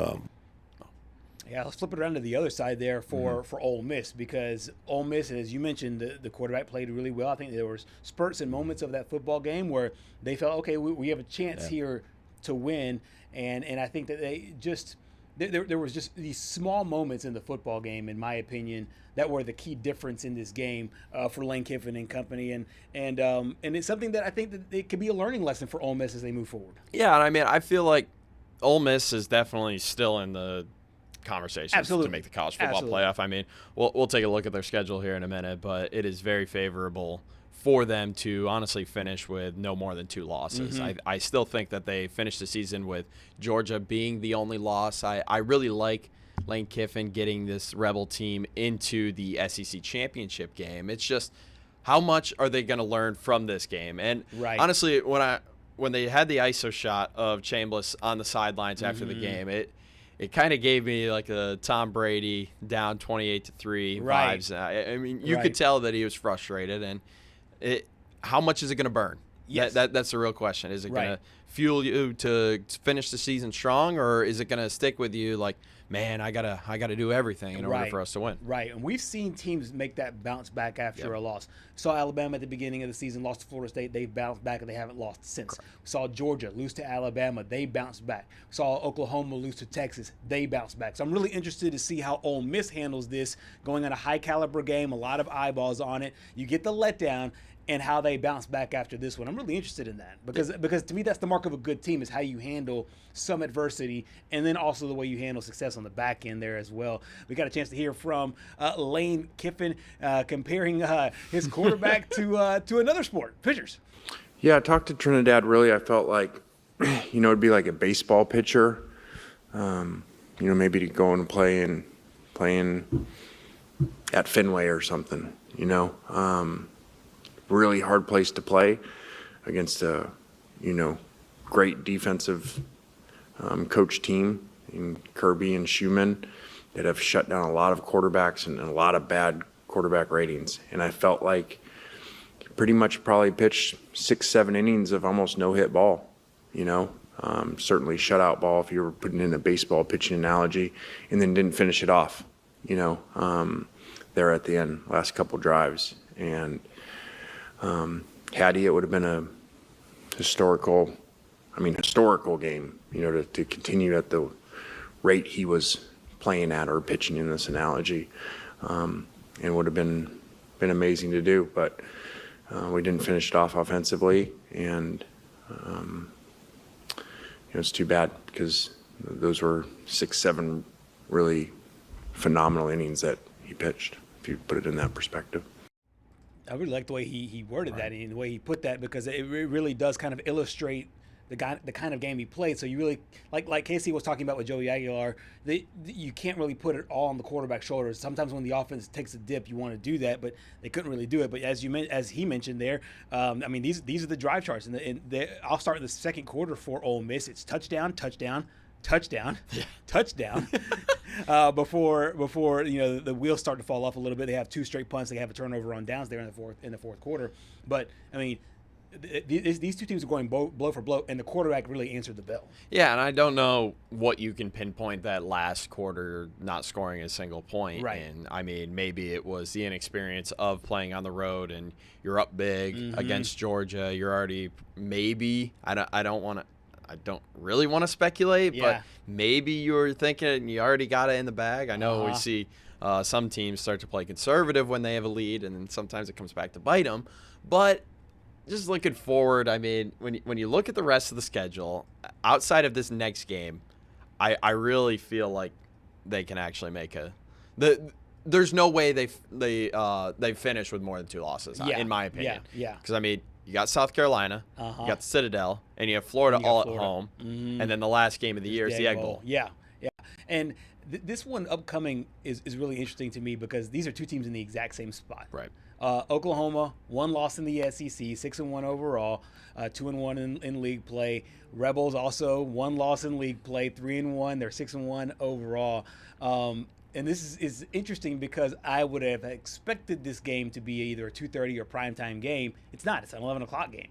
yeah, let's flip it around to the other side there for Ole Miss, because Ole Miss, as you mentioned, the quarterback played really well. I think there was spurts and moments of that football game where they felt, okay, we have a chance here to win. And I think that they just there was just these small moments in the football game, in my opinion, that were the key difference in this game for Lane Kiffin and company. And it's something that I think that it could be a learning lesson for Ole Miss as they move forward. Yeah, and I mean, I feel like Ole Miss is definitely still in the conversations to make the college football playoff. I mean, we'll take a look at their schedule here in a minute, but it is very favorable for them to honestly finish with no more than 2 losses. I still think that they finished the season with Georgia being the only loss. I really like Lane Kiffin getting this Rebel team into the SEC championship game. It's just, how much are they going to learn from this game? And honestly, when they had the ISO shot of Chambliss on the sidelines after the game, it kind of gave me like a Tom Brady down 28-3 vibes. I mean, you could tell that he was frustrated, and how much is it going to burn? Yes. That's the real question. Is it going to fuel you to finish the season strong, or is it going to stick with you like, man, I gotta do everything in order for us to win? Right, and we've seen teams make that bounce back after a loss. Saw Alabama at the beginning of the season, lost to Florida State. They've bounced back, and they haven't lost since. Correct. Saw Georgia lose to Alabama. They bounced back. Saw Oklahoma lose to Texas. They bounced back. So I'm really interested to see how Ole Miss handles this, going on a high-caliber game, a lot of eyeballs on it. You get the letdown, and how they bounce back after this one. I'm really interested in that because to me that's the mark of a good team is how you handle some adversity and then also the way you handle success on the back end there as well. We got a chance to hear from Lane Kiffin comparing his quarterback to another sport, pitchers. Yeah, I talked to Trinidad. Really, I felt like, it'd be like a baseball pitcher, maybe to go and playing at Fenway or something, really hard place to play against a, great defensive coach team in Kirby and Schumann that have shut down a lot of quarterbacks and a lot of bad quarterback ratings. And I felt like pretty much probably pitched 6-7 innings of almost no-hit ball, certainly shutout ball if you were putting in a baseball pitching analogy, and then didn't finish it off, there at the end, last couple drives. And had he, it would have been a historical game, to continue at the rate he was playing at or pitching in this analogy, and would have been amazing to do. But we didn't finish it off offensively, and it's too bad because those were 6-7 really phenomenal innings that he pitched, if you put it in that perspective. I really like the way he worded that and the way he put that because it really does kind of illustrate the kind of game he played. So you really, like Casey was talking about with Joey Aguilar, you can't really put it all on the quarterback's shoulders. Sometimes when the offense takes a dip, you want to do that, but they couldn't really do it. But as he mentioned there, these are the drive charts, and I'll start in the second quarter for Ole Miss. It's touchdown, touchdown, touchdown, touchdown. Before the wheels start to fall off a little bit. They have 2 straight punts. They have a turnover on downs there in the fourth quarter. But these two teams are going blow for blow, and the quarterback really answered the bell. Yeah, and I don't know what you can pinpoint that last quarter not scoring a single point. Right. And maybe it was the inexperience of playing on the road, and you're up big against Georgia. You're already I don't really want to speculate, but maybe you're thinking you already got it in the bag. I know we see some teams start to play conservative when they have a lead, and then sometimes it comes back to bite them. But just looking forward, when you look at the rest of the schedule, outside of this next game, I really feel like they can actually make there's no way they finish with more than 2 losses, in my opinion. Yeah. Because, you got South Carolina, you got the Citadel, and you have Florida at home, and then the last game of the year is the Egg Bowl. Yeah. And this one upcoming is really interesting to me because these are 2 teams in the exact same spot. Right. Oklahoma, 1 loss in the SEC, 6-1 overall, 2-1 in league play. Rebels also 1 loss in league play, 3-1. They're 6-1 overall. And this is interesting because I would have expected this game to be either a 2:30 or primetime game. It's not. It's an 11 o'clock game.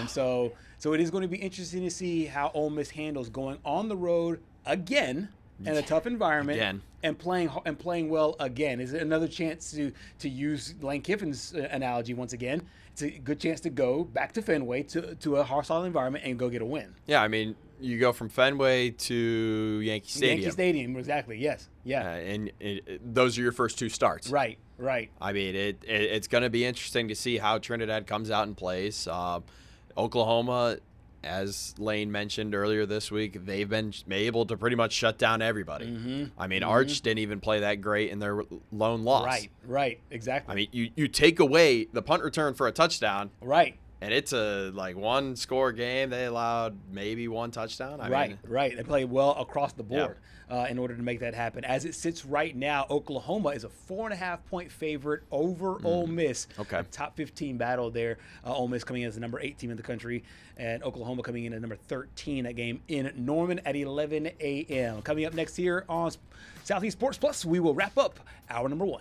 So it is going to be interesting to see how Ole Miss handles going on the road again in a tough environment and playing well again. Is it another chance to use Lane Kiffin's analogy once again? It's a good chance to go back to Fenway to a hostile environment and go get a win. Yeah, you go from Fenway to Yankee Stadium. Yankee Stadium, exactly. Yes. Yeah. And those are your first 2 starts. Right. It's going to be interesting to see how Trinidad comes out and plays. Oklahoma, as Lane mentioned earlier this week, they've been able to pretty much shut down everybody. Arch didn't even play that great in their lone loss. Right, exactly. You take away the punt return for a touchdown. Right. And it's a one-score game. They allowed maybe one touchdown. I mean, Right. They played well across the board in order to make that happen. As it sits right now, Oklahoma is a 4.5-point favorite over Ole Miss. Okay. A top 15 battle there. Ole Miss coming in as the number 8 team in the country, and Oklahoma coming in at number 13. That game in Norman at 11 a.m. Coming up next here on Southeast Sports Plus, we will wrap up hour number 1.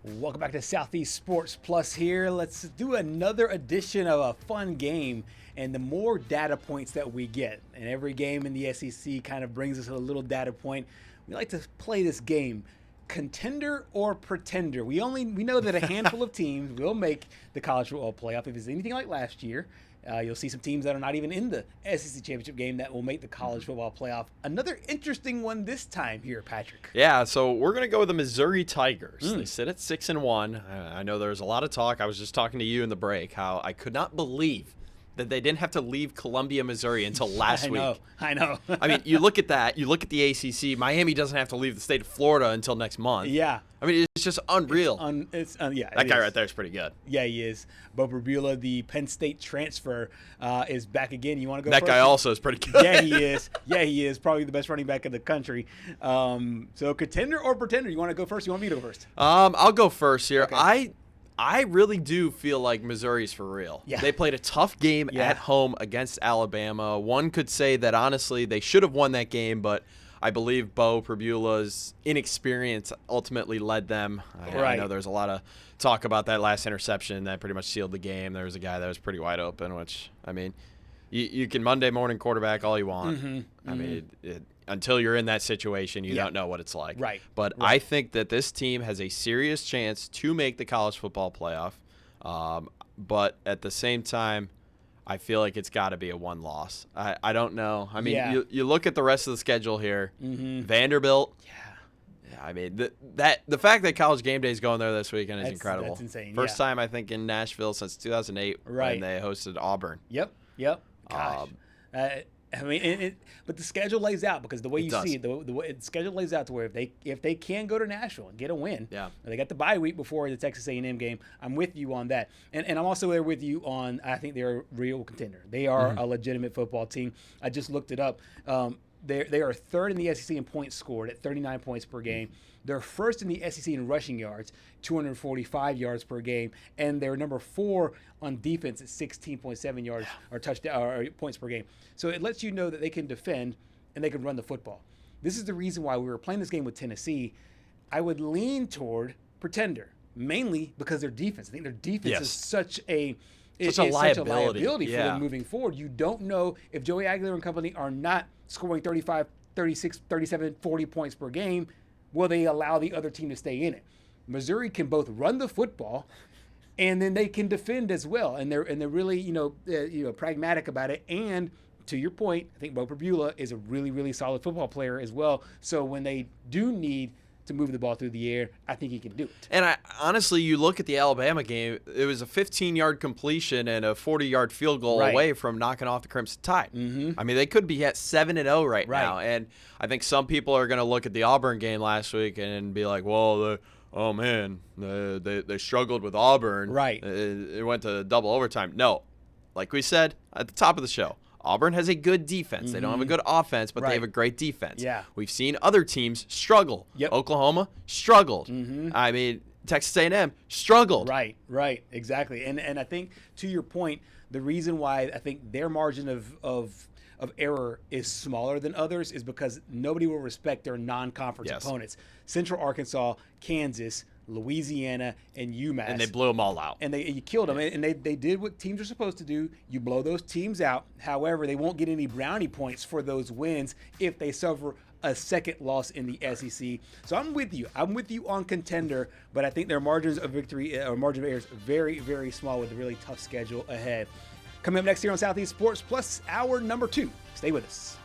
Welcome back to Southeast Sports Plus here. Let's do another edition of a fun game. And the more data points that we get, and every game in the SEC kind of brings us a little data point, we like to play this game, contender or pretender. We know that a handful of teams will make the college football playoff. If it's anything like last year, you'll see some teams that are not even in the SEC championship game that will make the college football playoff. Another interesting one this time here, Patrick. Yeah, so we're going to go with the Missouri Tigers. They sit at 6-1. I know there's a lot of talk. I was just talking to you in the break how I could not believe that they didn't have to leave Columbia, Missouri until last week. I know. I mean, you look at that. You look at the ACC. Miami doesn't have to leave the state of Florida until next month. Yeah. I mean, it's just unreal. That guy right there is pretty good. Yeah, he is. Bo Prabula, the Penn State transfer, is back again. You want to go That first? guy also is pretty good. Yeah, he is. Yeah, he is. Probably the best running back in the country. So contender or pretender? You want to go first? You want me to go first? I'll go first here. Okay. I really do feel like Missouri's for real. Yeah. They played a tough game at home against Alabama. One could say that, honestly, they should have won that game, but I believe Bo Prabula's inexperience ultimately led them. I know there's a lot of talk about that last interception that pretty much sealed the game. There was a guy that was pretty wide open, which, I mean, you can Monday morning quarterback all you want. I mean, until you're in that situation, you don't know what it's like. Right. But I think that this team has a serious chance to make the college football playoff. But at the same time, I feel like it's got to be a one loss. I don't know. I mean, you look at the rest of the schedule here. Vanderbilt. Yeah. I mean, the fact that College Game Day is going there this weekend is incredible. That's insane. First time, I think, in Nashville since 2008 when they hosted Auburn. Yep. Gosh. I mean, but the schedule lays out, because the way you see it, the way the schedule lays out to where if they can go to Nashville and get a win, they got the bye week before the Texas A&M game. I'm with you on that, and I'm also there with you on. I think they're a real contender. They are a legitimate football team. I just looked it up. They are third in the SEC in points scored at 39 points per game. They're first in the SEC in rushing yards, 245 yards per game, and they're number 4 on defense at 16.7 yards or touchdown or points per game. So it lets you know that they can defend and they can run the football. This is the reason why we were playing this game with Tennessee. I would lean toward Pretender, mainly because their defense. I think their defense is such a liability for them moving forward. You don't know if Joey Aguilar and company are not scoring 35, 36, 37, 40 points per game, will they allow the other team to stay in it? Missouri can both run the football and then they can defend as well. And they're really, pragmatic about it. And to your point, I think Bo Perbula is a really, really solid football player as well. So when they do need to move the ball through the air, I think he can do it. And honestly, you look at the Alabama game, it was a 15-yard completion and a 40-yard field goal away from knocking off the Crimson Tide. Mm-hmm. I mean, they could be at 7-0 right now. And I think some people are going to look at the Auburn game last week and be like, well, they struggled with Auburn. Right. It went to double overtime. No, like we said at the top of the show, Auburn has a good defense. Mm-hmm. They don't have a good offense, but they have a great defense. Yeah. We've seen other teams struggle. Yep. Oklahoma struggled. Mm-hmm. I mean, Texas A&M struggled. Right, exactly. And I think to your point, the reason why I think their margin of error is smaller than others is because nobody will respect their non-conference opponents. Central Arkansas, Kansas, Louisiana, and UMass. And they blew them all out. And you killed them. And they did what teams are supposed to do. You blow those teams out. However, they won't get any brownie points for those wins if they suffer a second loss in the SEC. So I'm with you. I'm with you on Contender, but I think their margins of victory or margin of error is very, very small with a really tough schedule ahead. Coming up next here on Southeast Sports Plus, hour number 2. Stay with us.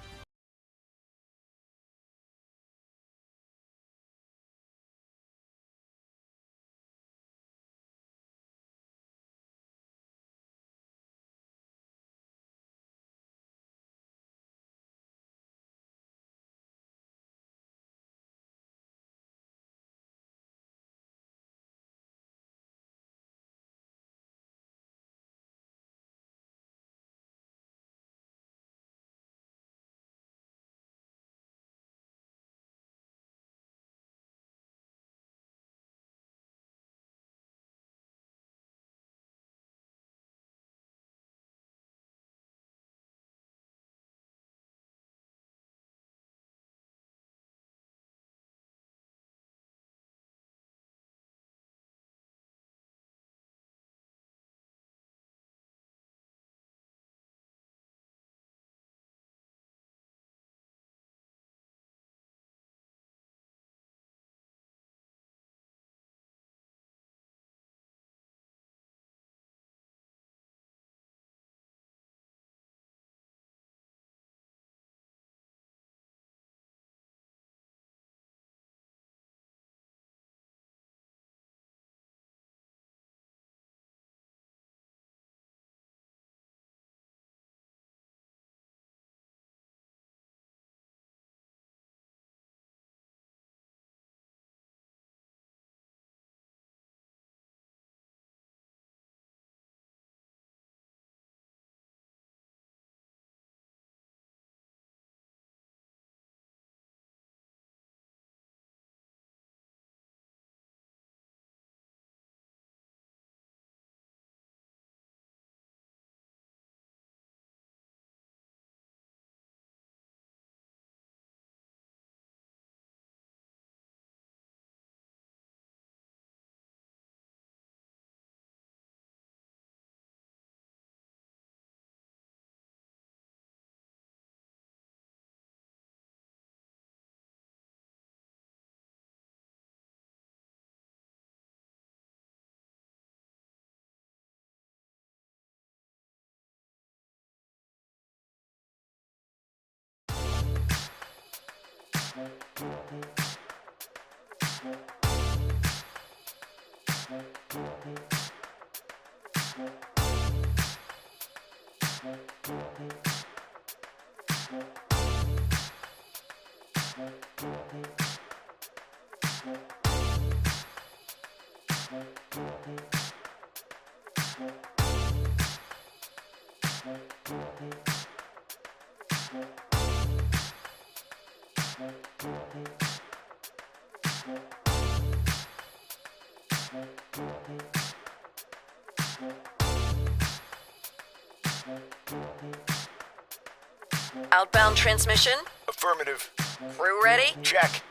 Outbound transmission? Affirmative. Crew ready? Check.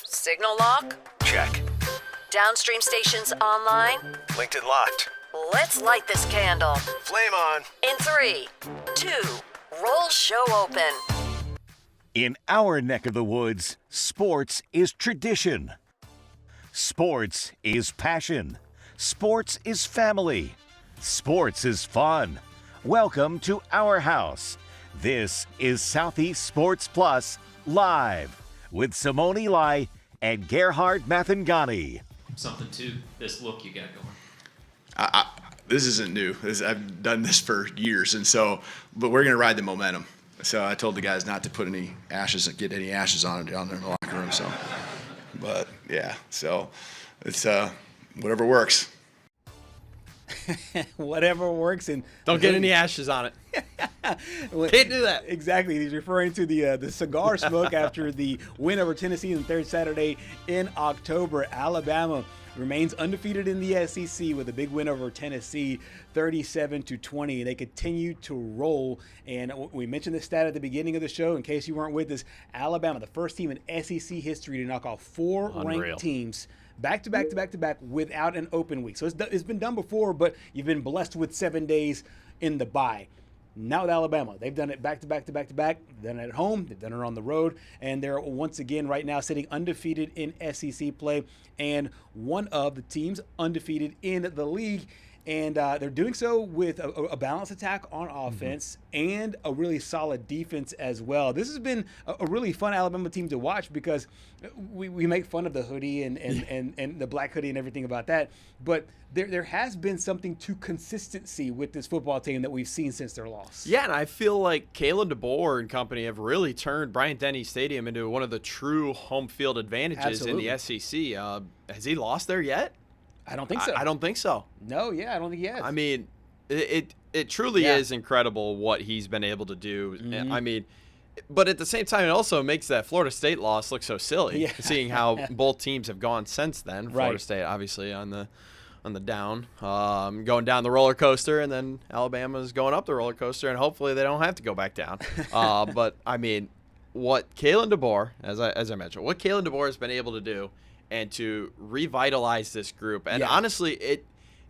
Signal lock? Check. Downstream stations online? Linked and locked. Let's light this candle. Flame on. In 3, 2, roll show open. In our neck of the woods, sports is tradition. Sports is passion. Sports is family. Sports is fun. Welcome to our house. This is Southeast Sports Plus Live with Simone and Gerhard Mathangani. Something to this look you got going. This isn't new. I've done this for years, but we're going to ride the momentum. So I told the guys not to put any get any ashes on it down there in the locker room. But yeah, so it's whatever works. Whatever works, and don't get any ashes on it. Can't do that. Exactly. He's referring to the cigar smoke after the win over Tennessee on the third Saturday in October. Alabama remains undefeated in the SEC with a big win over Tennessee, 37-20. They continue to roll. And we mentioned this stat at the beginning of the show. In case you weren't with us, Alabama, the first team in SEC history to knock off 4 ranked teams back to back without an open week. So it's been done before, but you've been blessed with 7 days in the bye. Now with Alabama, they've done it back to back. They've done it at home. They've done it on the road. And they're once again right now sitting undefeated in SEC play and one of the teams undefeated in the league. And they're doing so with a balanced attack on offense and a really solid defense as well. This has been a really fun Alabama team to watch because we make fun of the hoodie and the black hoodie and everything about that. But there has been something to consistency with this football team that we've seen since their loss. Yeah, and I feel like Kalen DeBoer and company have really turned Bryant-Denny Stadium into one of the true home field advantages in the SEC. Has he lost there yet? I don't think so. I don't think so. No, yeah, I don't think he has. I mean, it truly is incredible what he's been able to do. I mean, but at the same time, it also makes that Florida State loss look so silly, seeing how both teams have gone since then. Florida State, obviously, on the down, going down the roller coaster, and then Alabama's going up the roller coaster, and hopefully they don't have to go back down. But, I mean, what Kalen DeBoer, as I mentioned, what Kalen DeBoer has been able to do and to revitalize this group. And honestly, it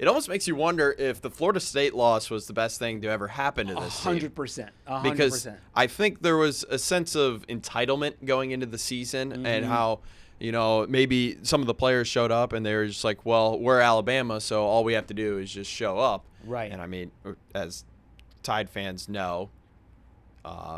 almost makes you wonder if the Florida State loss was the best thing to ever happen to this team. 100%. Because I think there was a sense of entitlement going into the season and how, maybe some of the players showed up and they were just like, well, we're Alabama, so all we have to do is just show up. Right. And I mean, as Tide fans know,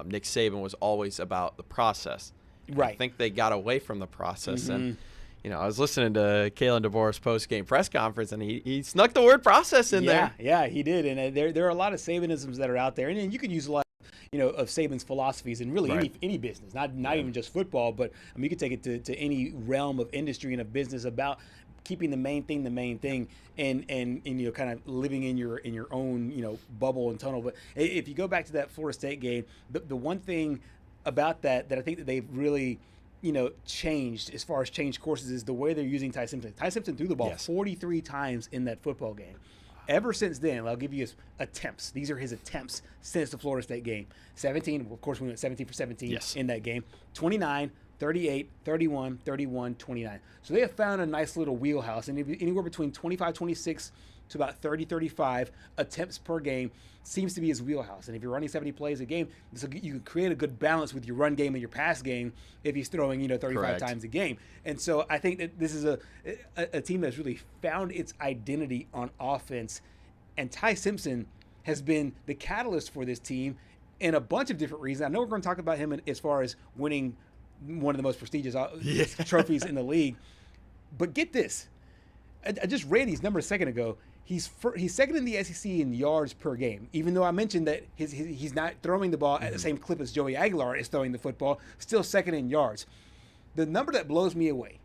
Nick Saban was always about the process. Right. I think they got away from the process and I was listening to Kalen DeBoer's post-game press conference, and he snuck the word process in there. Yeah, he did. And there are a lot of Sabanisms that are out there. And you can use a lot, of Saban's philosophies in really any business, not even just football, but I mean, you could take it to any realm of industry and of business about keeping the main thing, and kind of living in your own, bubble and tunnel. But if you go back to that Florida State game, the one thing about that I think that they've really changed as far as changed courses is the way they're using Ty Simpson. Ty Simpson threw the ball 43 times in that football game. Ever since then, I'll give you his attempts. These are his attempts since the Florida State game. 17, of course, we went 17 for 17 in that game. 29, 38, 31, 31, 29. So they have found a nice little wheelhouse, and anywhere between 25, 26 to about 30, 35 attempts per game seems to be his wheelhouse. And if you're running 70 plays a game, so you can create a good balance with your run game and your pass game if he's throwing 35 times a game. And so I think that this is a team that's really found its identity on offense. And Ty Simpson has been the catalyst for this team in a bunch of different reasons. I know we're going to talk about him as far as winning one of the most prestigious trophies in the league. But get this. I just read these numbers a second ago. He's second in the SEC in yards per game, even though I mentioned that he's not throwing the ball at the same clip as Joey Aguilar is throwing the football, still second in yards. The number that blows me away,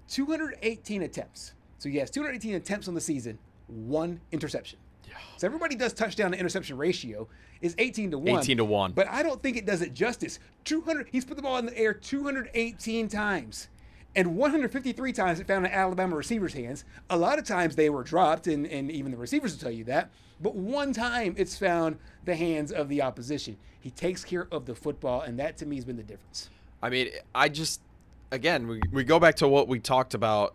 218 attempts. So he has 218 attempts on the season, 1 interception. Yeah. So everybody does touchdown to interception ratio is 18-1. 18-1. But I don't think it does it justice. 200. He's put the ball in the air 218 times. And 153 times it found in Alabama receivers' hands. A lot of times they were dropped, and even the receivers will tell you that. But one time it's found the hands of the opposition. He takes care of the football, and that to me has been the difference. I mean, again, we go back to what we talked about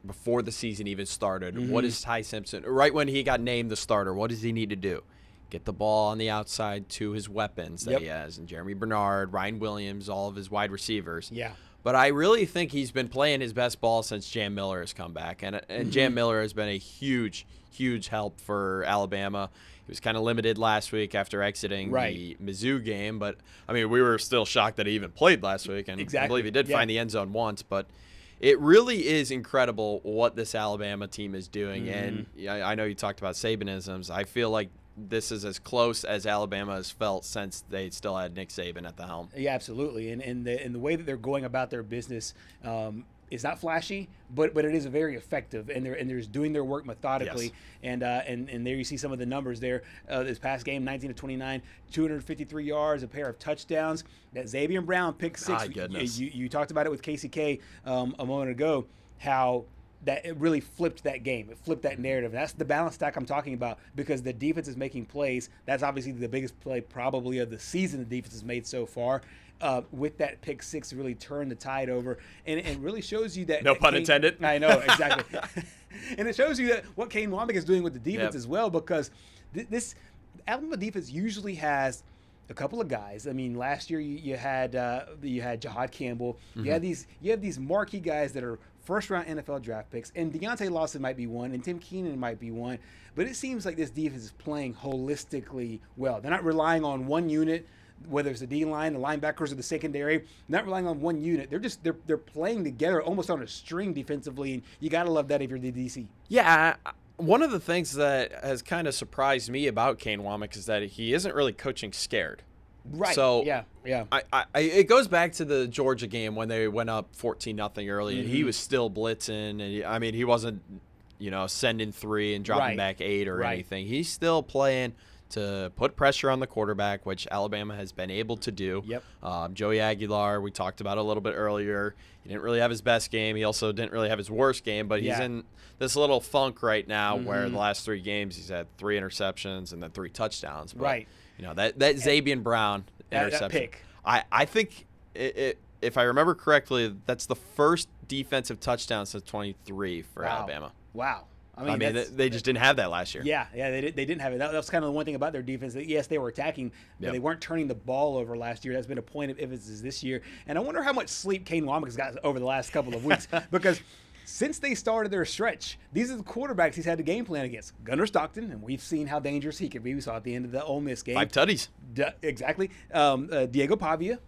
before the season even started. Mm-hmm. What is Ty Simpson? Right when he got named the starter, what does he need to do? Get the ball on the outside to his weapons that he has, and Jeremy Bernard, Ryan Williams, all of his wide receivers. Yeah. But I really think he's been playing his best ball since Jam Miller has come back. And Jam Miller has been a huge, huge help for Alabama. He was kind of limited last week after exiting the Mizzou game. But, I mean, we were still shocked that he even played last week. And I believe he did find the end zone once. But it really is incredible what this Alabama team is doing. And I know you talked about Sabanisms. I feel like this is as close as Alabama has felt since they still had Nick Saban at the helm. Yeah, absolutely. And the way that they're going about their business is not flashy, but it is very effective, and they're doing their work methodically. Yes. And there you see some of the numbers there. This past game, 19-29, 253 yards, a pair of touchdowns. That Xavier Brown pick six. My goodness. You talked about it with KCK a moment ago, how that it really flipped that game. It flipped that narrative. And that's the balance stack I'm talking about, because the defense is making plays. That's obviously the biggest play probably of the season the defense has made so far. With that pick six, really turned the tide over. And it really shows you that. No pun intended. I know, exactly. And it shows you that what Kane Wommack is doing with the defense as well, because this Alabama defense usually has a couple of guys. I mean, last year you had Gerhard Campbell. You have these marquee guys that are first-round NFL draft picks, and Deontay Lawson might be one, and Tim Keenan might be one. But it seems like this defense is playing holistically well. They're not relying on one unit, whether it's the D-line, the linebackers, or the secondary. Not relying on one unit. They're playing together almost on a string defensively, and you got to love that if you're the DC. Yeah, one of the things that has kind of surprised me about Kane Wommack is that he isn't really coaching scared. Right. So yeah. It goes back to the Georgia game when they went up 14-0 early, and he was still blitzing, and he wasn't, sending 3 and dropping back 8 or anything. He's still playing to put pressure on the quarterback, which Alabama has been able to do. Yep. Joey Aguilar, we talked about a little bit earlier. He didn't really have his best game. He also didn't really have his worst game, but he's in this little funk right now where the last 3 games he's had 3 interceptions and then 3 touchdowns. But, that Xavier Brown interception. That pick. I think, if I remember correctly, that's the first defensive touchdown since 23 for Alabama. Wow. I mean they just didn't have that last year. Yeah, they didn't have it. That was kind of the one thing about their defense. That, yes, they were attacking, but they weren't turning the ball over last year. That's been a point of emphasis this year. And I wonder how much sleep Kane Wommack has got over the last couple of weeks, because since they started their stretch, these are the quarterbacks he's had to game plan against. Gunnar Stockton, and we've seen how dangerous he can be. We saw at the end of the Ole Miss game. 5 tutties. Exactly. Diego Pavia.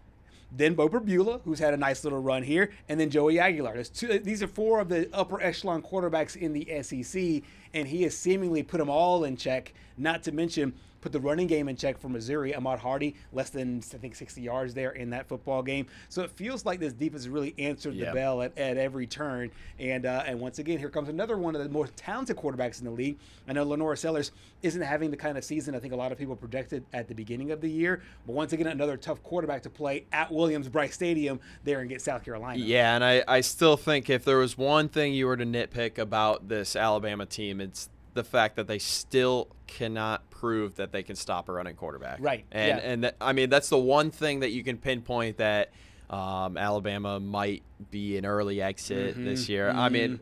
Then Bo Perbula, who's had a nice little run here, and then Joey Aguilar. These are 4 of the upper echelon quarterbacks in the SEC, and he has seemingly put them all in check, not to mention put the running game in check for Missouri. Ahmad Hardy, less than, I think, 60 yards there in that football game. So it feels like this defense has really answered the bell at every turn. And once again, here comes another one of the more talented quarterbacks in the league. I know Lenora Sellers isn't having the kind of season I think a lot of people projected at the beginning of the year. But once again, another tough quarterback to play at Williams-Brice Stadium there and get South Carolina. Yeah, and I still think if there was one thing you were to nitpick about this Alabama team, it's the fact that they still cannot prove that they can stop a running quarterback. Right. And that's the one thing that you can pinpoint that Alabama might be an early exit this year. I mean,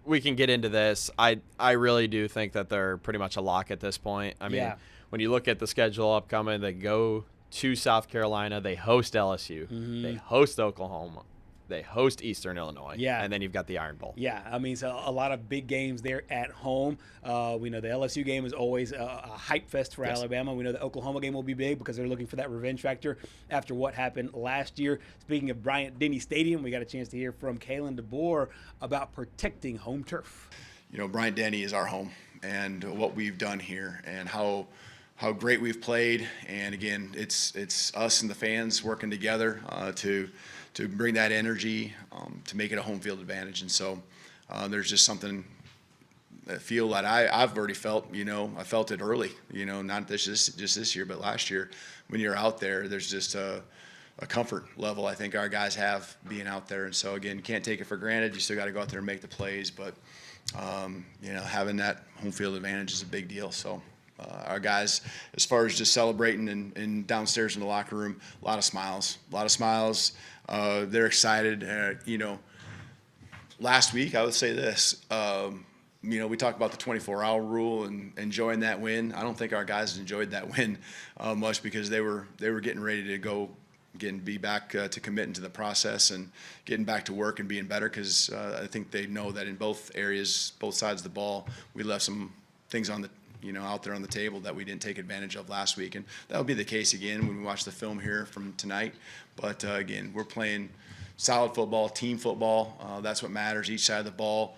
we can get into this. I really do think that they're pretty much a lock at this point. I mean, when you look at the schedule upcoming, they go to South Carolina, they host LSU, they host Oklahoma, they host Eastern Illinois, and then you've got the Iron Bowl. Yeah, I mean, so a lot of big games there at home. We know the LSU game is always a hype fest for Alabama. We know the Oklahoma game will be big because they're looking for that revenge factor after what happened last year. Speaking of Bryant-Denny Stadium, we got a chance to hear from Kalen DeBoer about protecting home turf. Bryant-Denny is our home, and what we've done here and how great we've played. And again, it's us and the fans working together to bring that energy, to make it a home field advantage. And so there's just something feel that I've already felt. I felt it early. Not just this year, but last year. When you're out there, there's just a comfort level I think our guys have being out there. And so again, can't take it for granted. You still got to go out there and make the plays, but having that home field advantage is a big deal. So our guys, as far as just celebrating and downstairs in the locker room, a lot of smiles. They're excited. Last week I would say this. We talked about the 24-hour rule and enjoying that win. I don't think our guys enjoyed that win much because they were getting ready to go, be back to committing to the process and getting back to work and being better because I think they know that in both areas, both sides of the ball, we left some things on the out there on the table that we didn't take advantage of last week, and that'll be the case again when we watch the film here from tonight. But again, we're playing solid football, team football. That's what matters. Each side of the ball,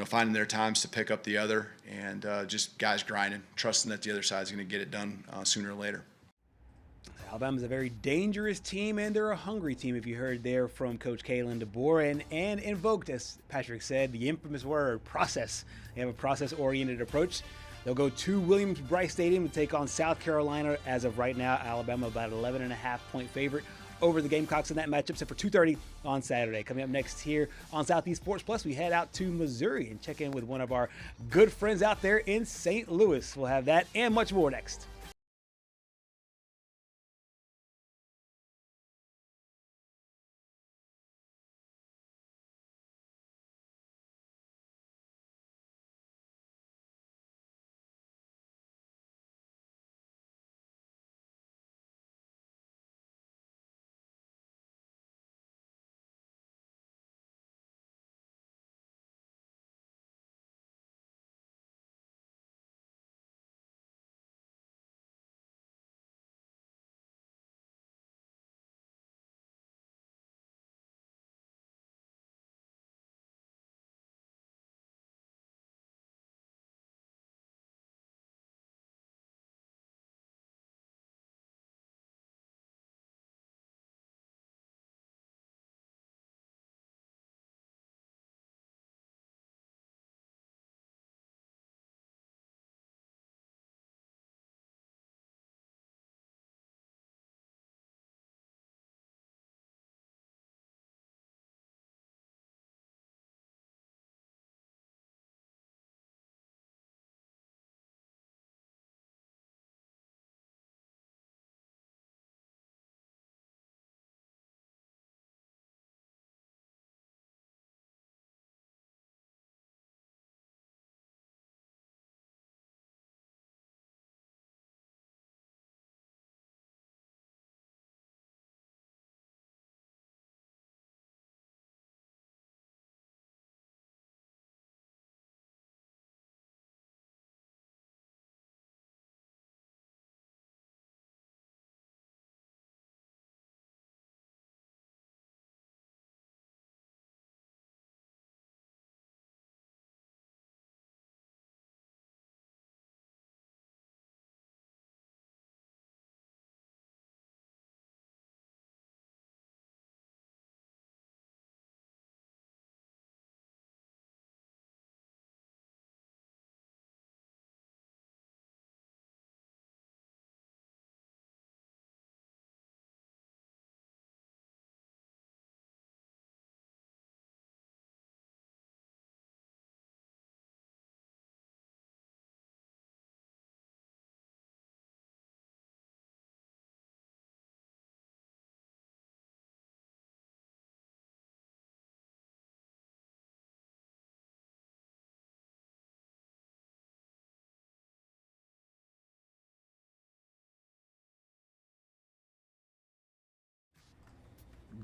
finding their times to pick up the other, and just guys grinding, trusting that the other side's going to get it done sooner or later. Alabama's a very dangerous team, and they're a hungry team, if you heard there from Coach Kalen DeBoer, and invoked, as Patrick said, the infamous word, process. They have a process-oriented approach. They'll go to Williams-Brice Stadium to take on South Carolina. As of right now, Alabama about 11.5-point favorite over the Gamecocks in that matchup, set for 2:30 on Saturday. Coming up next here on Southeast Sports Plus, we head out to Missouri and check in with one of our good friends out there in St. Louis. We'll have that and much more next.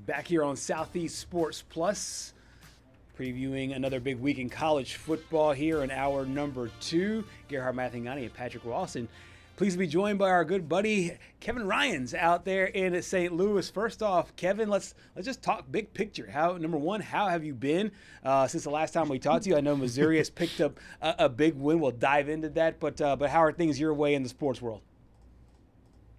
Back here on Southeast Sports Plus, previewing another big week in college football here in hour number 2. Gerhard, Mathangani, and Patrick Rawson. Pleased to be joined by our good buddy Kevin Ryans out there in St. Louis. First off, Kevin, let's just talk big picture. Number one, how have you been since the last time we talked to you? I know Missouri has picked up a big win. We'll dive into that, but how are things your way in the sports world?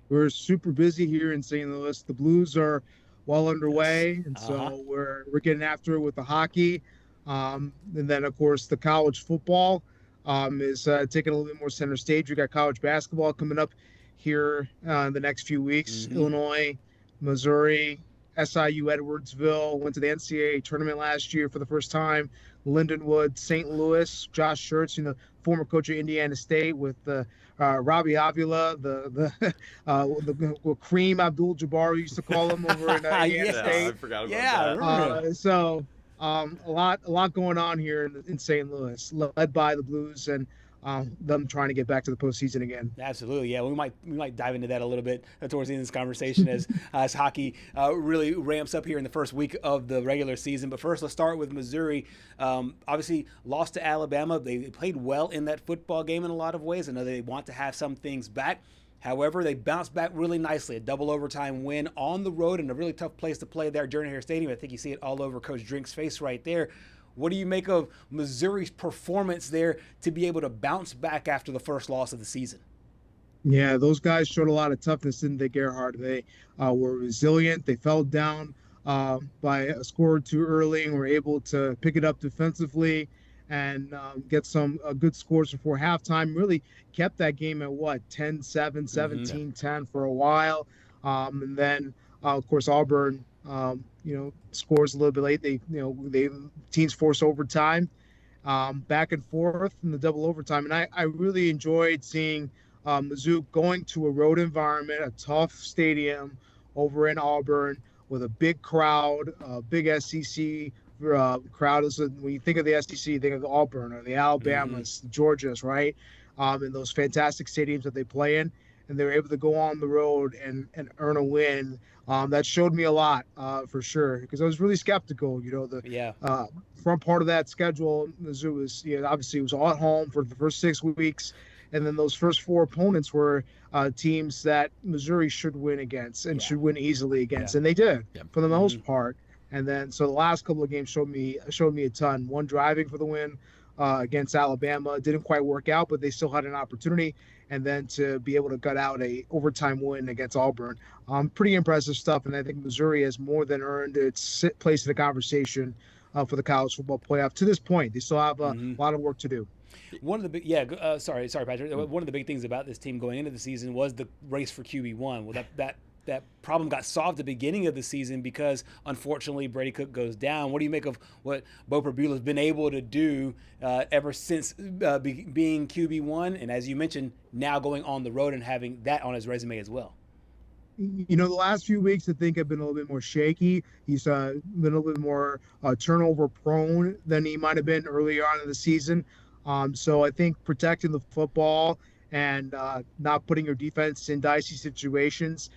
We're super busy here in St. Louis. The Blues are well underway, and so we're getting after it with the hockey, and then of course the college football. is taking a little bit more center stage. We got college basketball coming up here in the next few weeks. Illinois, Missouri, SIU Edwardsville went to the NCAA tournament last year for the first time. Lindenwood, St. Louis, Josh Schertz, former coach of Indiana State, with Robbie Avila, the Kareem Abdul-Jabbar, we used to call him over in Indiana State. I forgot about that. So a lot going on here in St. Louis, led by the Blues and them trying to get back to the postseason again. Absolutely, yeah. We might dive into that a little bit towards the end of this conversation as hockey really ramps up here in the first week of the regular season. But first, let's start with Missouri. Obviously, lost to Alabama. They played well in that football game in a lot of ways. I know they want to have some things back. However, they bounced back really nicely. A double overtime win on the road in a really tough place to play there, Jordan-Hare Stadium. I think you see it all over Coach Drink's face right there. What do you make of Missouri's performance there to be able to bounce back after the first loss of the season? Yeah, those guys showed a lot of toughness, didn't they, Gerhard? They were resilient. They fell down by a score or two early and were able to pick it up defensively and get some good scores before halftime. Really kept that game at 10-7, 17-10 for a while. And then, of course, Auburn scores a little bit late. They teams force overtime, back and forth in the double overtime. And I really enjoyed seeing Mizzou going to a road environment, a tough stadium over in Auburn with a big crowd, a big SEC crowd. When you think of the SEC, you think of Auburn or the Alabamas, the Georgias, right? And those fantastic stadiums that they play in. And they were able to go on the road and earn a win. That showed me a lot, for sure, because I was really skeptical. The front part of that schedule, Mizzou was, obviously it was all at home for the first 6 weeks. And then those first four opponents were teams that Missouri should win against and should win easily against. And they did for the most part. And then so the last couple of games showed me a ton. One driving for the win against Alabama. It didn't quite work out, but they still had an opportunity. And then to be able to gut out a overtime win against Auburn. Pretty impressive stuff. And I think Missouri has more than earned its place in the conversation for the college football playoff. To this point, they still have a lot of work to do. One of the big, sorry, Patrick. One of the big things about this team going into the season was the race for QB1. Well, that problem got solved at the beginning of the season because, unfortunately, Brady Cook goes down. What do you make of what Bo Perbula's been able to do ever since being QB1? And as you mentioned, now going on the road and having that on his resume as well. The last few weeks, I think, have been a little bit more shaky. He's been a little bit more turnover prone than he might have been earlier on in the season. So I think protecting the football and not putting your defense in dicey situations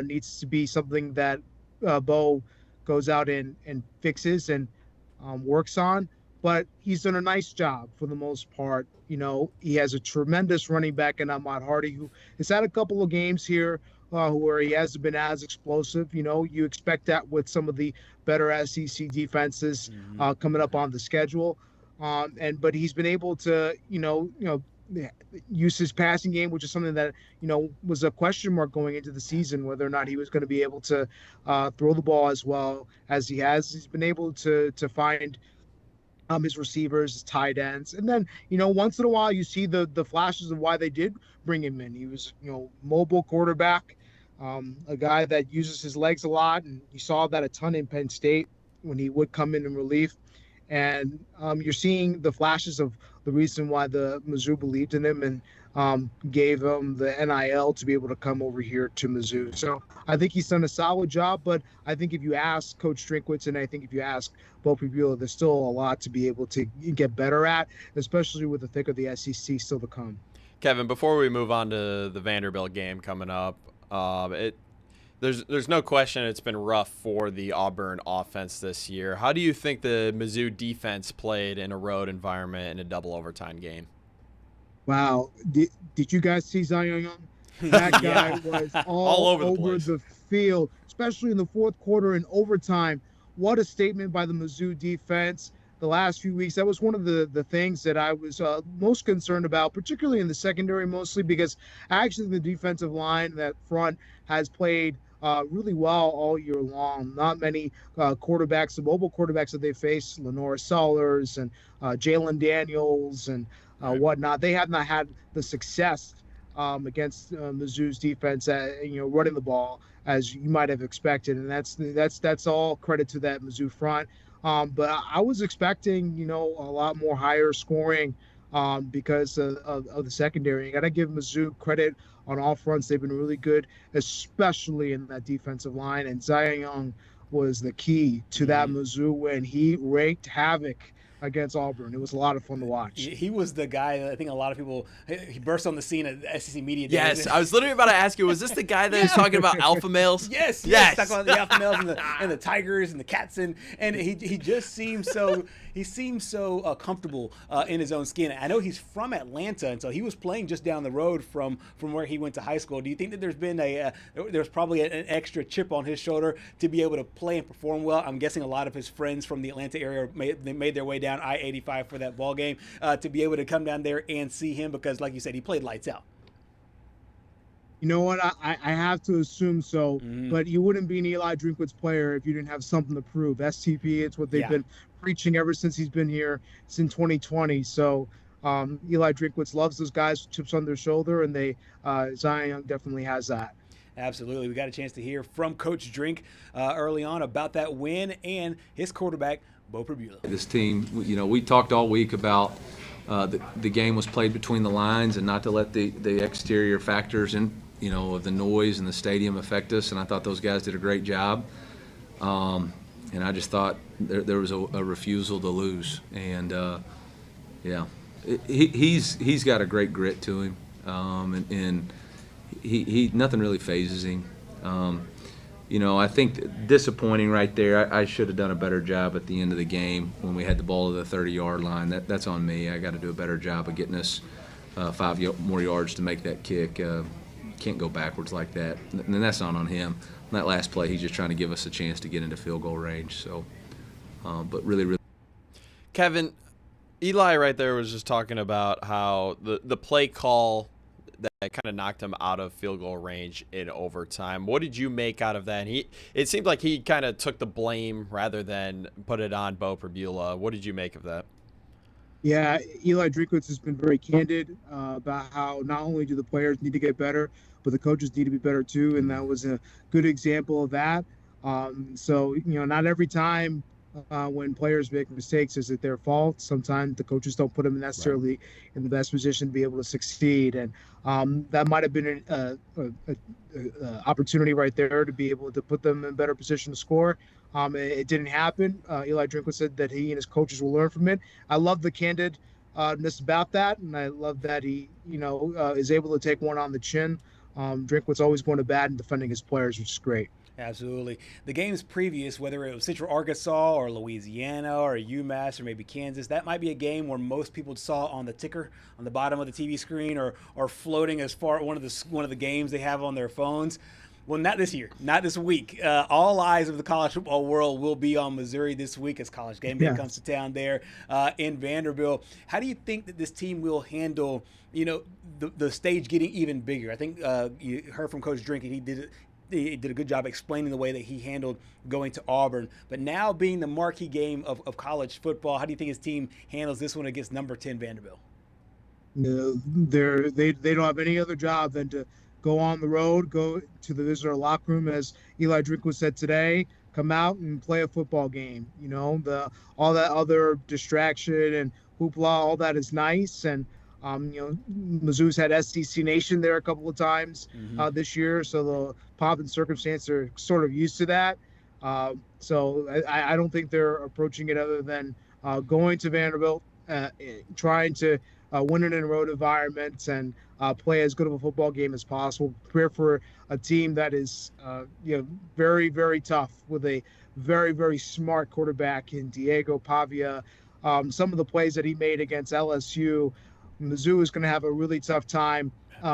needs to be something that Bo goes out and fixes and works on. But he's done a nice job for the most part. He has a tremendous running back in Ahmad Hardy, who has had a couple of games here where he hasn't been as explosive. You expect that with some of the better SEC defenses coming up on the schedule. But he's been able to, use his passing game, which is something that, was a question mark going into the season, whether or not he was going to be able to throw the ball as well as he has. He's been able to find his receivers, his tight ends. And then, once in a while you see the flashes of why they did bring him in. He was, mobile quarterback, a guy that uses his legs a lot. And you saw that a ton in Penn State when he would come in relief. And you're seeing the flashes of the reason why the Mizzou believed in him and gave him the NIL to be able to come over here to Mizzou. So I think he's done a solid job. But I think if you ask Coach Drinkwitz and I think if you ask Bo Perbula, there's still a lot to be able to get better at, especially with the thick of the SEC still to come. Kevin, before we move on to the Vanderbilt game coming up, There's no question it's been rough for the Auburn offense this year. How do you think the Mizzou defense played in a road environment in a double overtime game? Wow. Did you guys see Zion Young? That guy was all over the field, especially in the fourth quarter and overtime. What a statement by the Mizzou defense. The last few weeks, that was one of the things that I was most concerned about, particularly in the secondary mostly, because actually the defensive line, that front, has played really well all year long. Not many quarterbacks, the mobile quarterbacks that they faced, Lenore Sellers and Jalen Daniels and whatnot. They have not had the success against Mizzou's defense at running the ball as you might have expected, and that's all credit to that Mizzou front. But I was expecting a lot more higher scoring because of the secondary. You got to give Mizzou credit on all fronts. They've been really good, especially in that defensive line. And Zion Young was the key to that Mizzou win. He wreaked havoc against Auburn. It was a lot of fun to watch. He was the guy that I think a lot of people, he burst on the scene at SEC Media Day. Yes, I was literally about to ask you, was this the guy that was talking about alpha males? Yes. Talking about the alpha males and the tigers and the cats, and he just seems so comfortable in his own skin. I know he's from Atlanta, and so he was playing just down the road from where he went to high school. Do you think that there's been there's probably an extra chip on his shoulder to be able to play and perform well? I'm guessing a lot of his friends from the Atlanta area made their way down I-85 for that ball game to be able to come down there and see him, because like you said, he played lights out. You know what? I have to assume so, but you wouldn't be an Eli Drinkwitz player if you didn't have something to prove. STP, it's what they've been preaching ever since he's been here since 2020. So Eli Drinkwitz loves those guys with chips on their shoulder, and Zion Young definitely has that. Absolutely. We got a chance to hear from Coach Drink early on about that win and his quarterback, Bo Pribula. This team, we talked all week about the game was played between the lines and not to let the exterior factors of the noise in the stadium affect us, and I thought those guys did a great job. And I just thought there was a refusal to lose. And, he's got a great grit to him, and he nothing really phases him. I think disappointing right there. I should have done a better job at the end of the game when we had the ball to the 30-yard line. That's on me. I got to do a better job of getting us 5 more yards to make that kick. Can't go backwards like that. And that's not on him. On that last play, he's just trying to give us a chance to get into field goal range. So, but really. Kevin, Eli right there was just talking about how the play call that kind of knocked him out of field goal range in overtime. What did you make out of that? It seemed like he kind of took the blame rather than put it on Bo Pribula. What did you make of that? Yeah, Eli Drinkwitz has been very candid about how not only do the players need to get better, but the coaches need to be better too, and that was a good example of that. So, not every time when players make mistakes is it their fault. Sometimes the coaches don't put them necessarily in the best position to be able to succeed, and that might have been an opportunity right there to be able to put them in a better position to score. It didn't happen. Eli Drinkwitz said that he and his coaches will learn from it. I love the candidness about that, and I love that he, is able to take one on the chin. Drinkwitz always going to bat and defending his players, which is great. Absolutely. The games previous, whether it was Central Arkansas or Louisiana or UMass or maybe Kansas, that might be a game where most people saw on the ticker on the bottom of the TV screen or floating as far one of the games they have on their phones. Well, not this year, not this week. All eyes of the college football world will be on Missouri this week as College Game Day comes to town there in Vanderbilt. How do you think that this team will handle, the stage getting even bigger? I think you heard from Coach Drink, and he did a good job explaining the way that he handled going to Auburn. But now being the marquee game of college football, how do you think his team handles this one against number 10 Vanderbilt? They don't have any other job than to go on the road, go to the visitor locker room, as Eli Drinkwitz said today, come out and play a football game. All that other distraction and hoopla, all that is nice. And, Mizzou's had SEC Nation there a couple of times this year, so the pomp and circumstance are sort of used to that. So I don't think they're approaching it other than going to Vanderbilt, trying to win it in a road environment and play as good of a football game as possible. Prepare for a team that is, very, very tough with a very, very smart quarterback in Diego Pavia. Some of the plays that he made against LSU, Mizzou is going to have a really tough time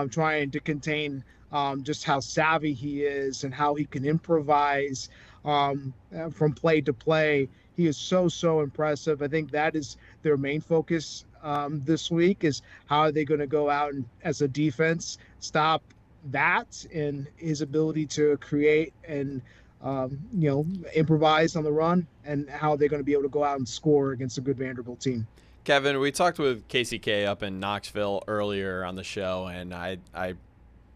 trying to contain just how savvy he is and how he can improvise from play to play. He is so impressive. I think that is their main focus this week, is how are they going to go out and, as a defense, stop that and his ability to create and improvise on the run, and how they're going to be able to go out and score against a good Vanderbilt team. Kevin, we talked with KCK up in Knoxville earlier on the show, and I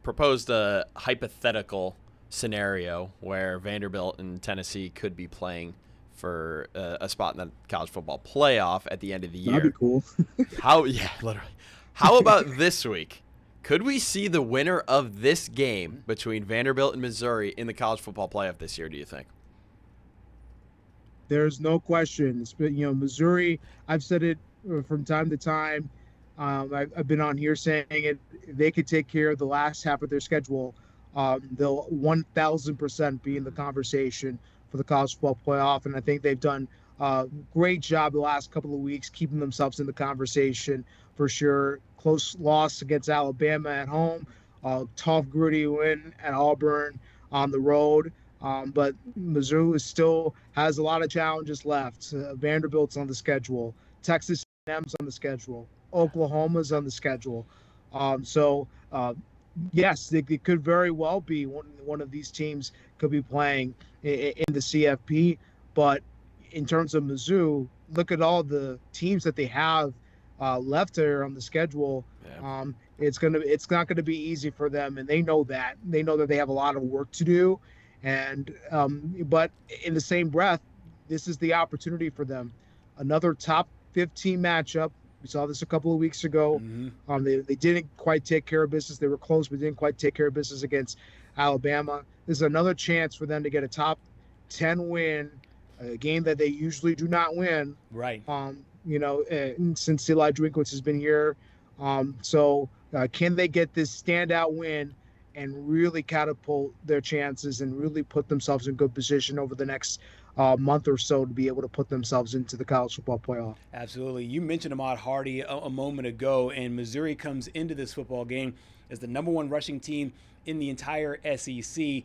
proposed a hypothetical scenario where Vanderbilt and Tennessee could be playing for a spot in the college football playoff at the end of the year. That'd be cool. Literally. How about this week? Could we see the winner of this game between Vanderbilt and Missouri in the college football playoff this year, do you think? There's no question. Missouri, I've said it from time to time. I've been on here saying it. If they could take care of the last half of their schedule, they'll 1,000% be in the conversation for the college football playoff. And I think they've done a great job the last couple of weeks keeping themselves in the conversation for sure. Close loss against Alabama at home, tough, gritty win at Auburn on the road. But Missouri still has a lot of challenges left. Vanderbilt's on the schedule. Texas A&M's on the schedule. Oklahoma's on the schedule. Yes, it could very well be one of these teams could be playing in the CFP. But in terms of Mizzou, look at all the teams that they have left there on the schedule. Yeah. It's not gonna be easy for them, and they know that. They know that they have a lot of work to do. And but in the same breath, this is the opportunity for them. Another top 15 matchup. We saw this a couple of weeks ago. Mm-hmm. They didn't quite take care of business. They were close, but didn't quite take care of business against Alabama. This is another chance for them to get a top 10 win, a game that they usually do not win. Right. Since Eli Drinkwitz has been here. Can they get this standout win and really catapult their chances and really put themselves in good position over the next month or so to be able to put themselves into the college football playoff? Absolutely. You mentioned Ahmad Hardy a moment ago, and Missouri comes into this football game as the #1 rushing team in the entire SEC.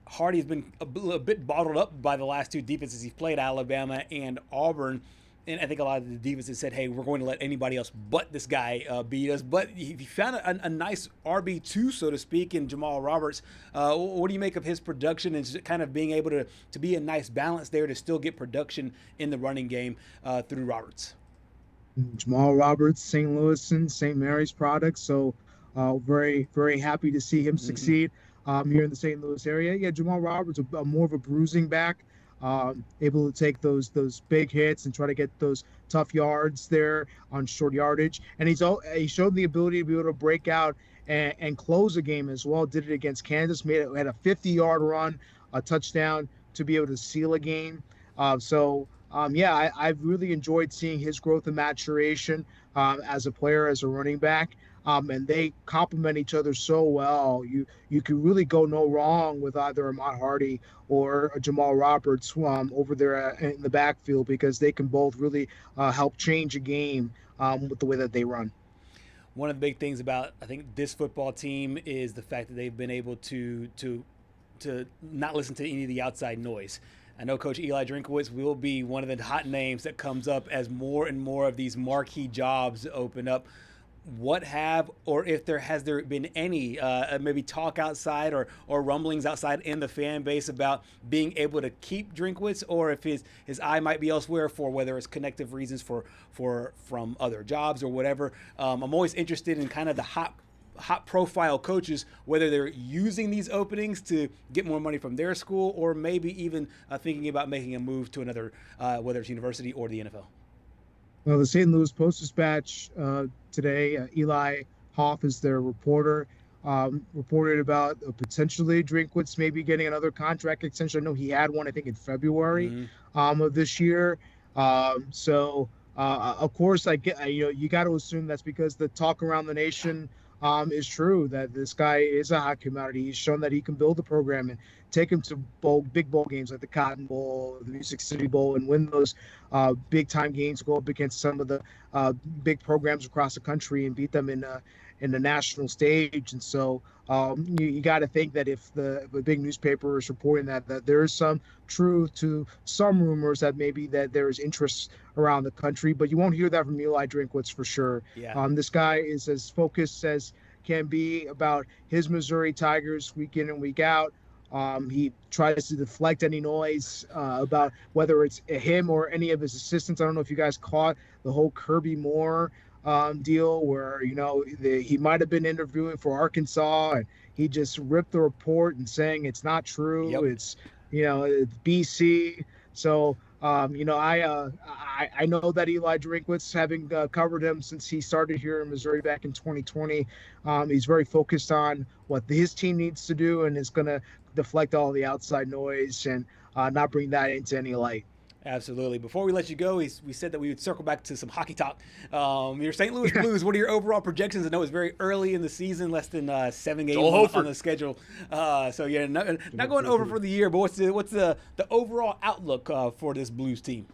Hardy's been a bit bottled up by the last two defenses he's played, Alabama and Auburn. And I think a lot of the defenses said, hey, we're going to let anybody else but this guy beat us. But he found a nice RB2, so to speak, in Jamal Roberts. What do you make of his production and kind of being able to be a nice balance there to still get production in the running game through Roberts? Jamal Roberts, St. Louis and St. Mary's product. So very, very happy to see him succeed here in the St. Louis area. Yeah, Jamal Roberts, more of a bruising back. Able to take those big hits and try to get those tough yards there on short yardage. And he showed the ability to be able to break out and close a game as well. Did it against Kansas, had a 50-yard run, a touchdown to be able to seal a game. I've really enjoyed seeing his growth and maturation as a player, as a running back. And they complement each other so well. You can really go no wrong with either Ahmad Hardy or Jamal Roberts over there in the backfield, because they can both really help change a game with the way that they run. One of the big things about, I think, this football team is the fact that they've been able to not listen to any of the outside noise. I know Coach Eli Drinkwitz will be one of the hot names that comes up as more and more of these marquee jobs open up. Has there been any maybe talk outside or rumblings outside in the fan base about being able to keep Drinkwitz, or if his eye might be elsewhere for whether it's connective reasons from other jobs or whatever? I'm always interested in kind of the hot profile coaches, whether they're using these openings to get more money from their school, or maybe even thinking about making a move to another, whether it's university or the NFL. Well, the St. Louis Post-Dispatch today, Eli Hoff is their reporter, reported about potentially Drinkwitz maybe getting another contract extension. I know he had one, I think, in February of this year. Of course, you got to assume that's because the talk around the nation is true, that this guy is a hot commodity. He's shown that he can build a program and take him to big bowl games like the Cotton Bowl, the Music City Bowl, and win those big time games, go up against some of the big programs across the country and beat them in the national stage. And so you got to think that if the big newspaper is reporting that there is some truth to some rumors that maybe that there is interest around the country, but you won't hear that from Eli Drinkwitz for sure. Yeah. This guy is as focused as can be about his Missouri Tigers week in and week out. He tries to deflect any noise about whether it's him or any of his assistants. I don't know if you guys caught the whole Kirby Moore deal where, he might have been interviewing for Arkansas and he just ripped the report and saying it's not true. Yep. It's BC. So, I know that Eli Drinkwitz, having covered him since he started here in Missouri back in 2020, he's very focused on what his team needs to do and is going to deflect all the outside noise and not bring that into any light. Absolutely. Before we let you go, we said that we would circle back to some hockey talk. Your St. Louis Blues, what are your overall projections? I know it's very early in the season, less than 7 games on the schedule. So, yeah, not going over for the year, but what's the overall outlook for this Blues team?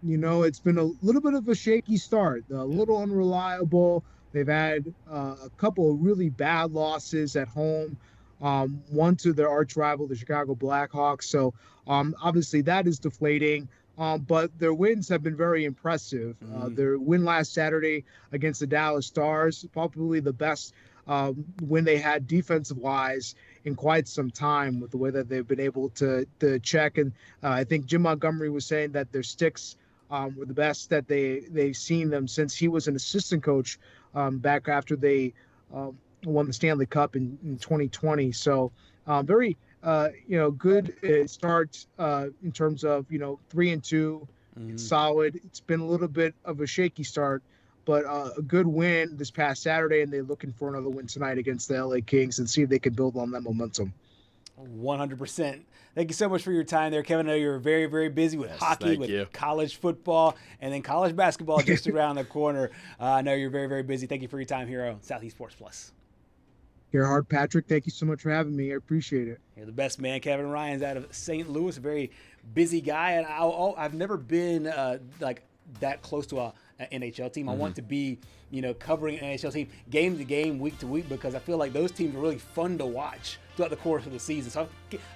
It's been a little bit of a shaky start, a little unreliable. They've had a couple of really bad losses at home. One to their arch rival, the Chicago Blackhawks. So obviously that is deflating. But their wins have been very impressive. Their win last Saturday against the Dallas Stars, probably the best win they had defensive-wise in quite some time with the way that they've been able to check. And I think Jim Montgomery was saying that their sticks were the best that they've seen them since he was an assistant coach back after they won the Stanley Cup in 2020. So very, good start in terms of, 3-2. It's solid. It's been a little bit of a shaky start, but a good win this past Saturday, and they're looking for another win tonight against the LA Kings and see if they can build on that momentum. 100%. Thank you so much for your time there, Kevin. I know you're very, very busy with hockey, with college football, and then college basketball just around the corner. I know you're very, very busy. Thank you for your time here on Southeast Sports Plus. Gerhard, Patrick, thank you so much for having me. I appreciate it. You're the best, man. Kevin Ryan's out of St. Louis, a very busy guy, and I've never been like that close to an NHL team. I want to be, covering an NHL team game to game, week to week, because I feel like those teams are really fun to watch throughout the course of the season. So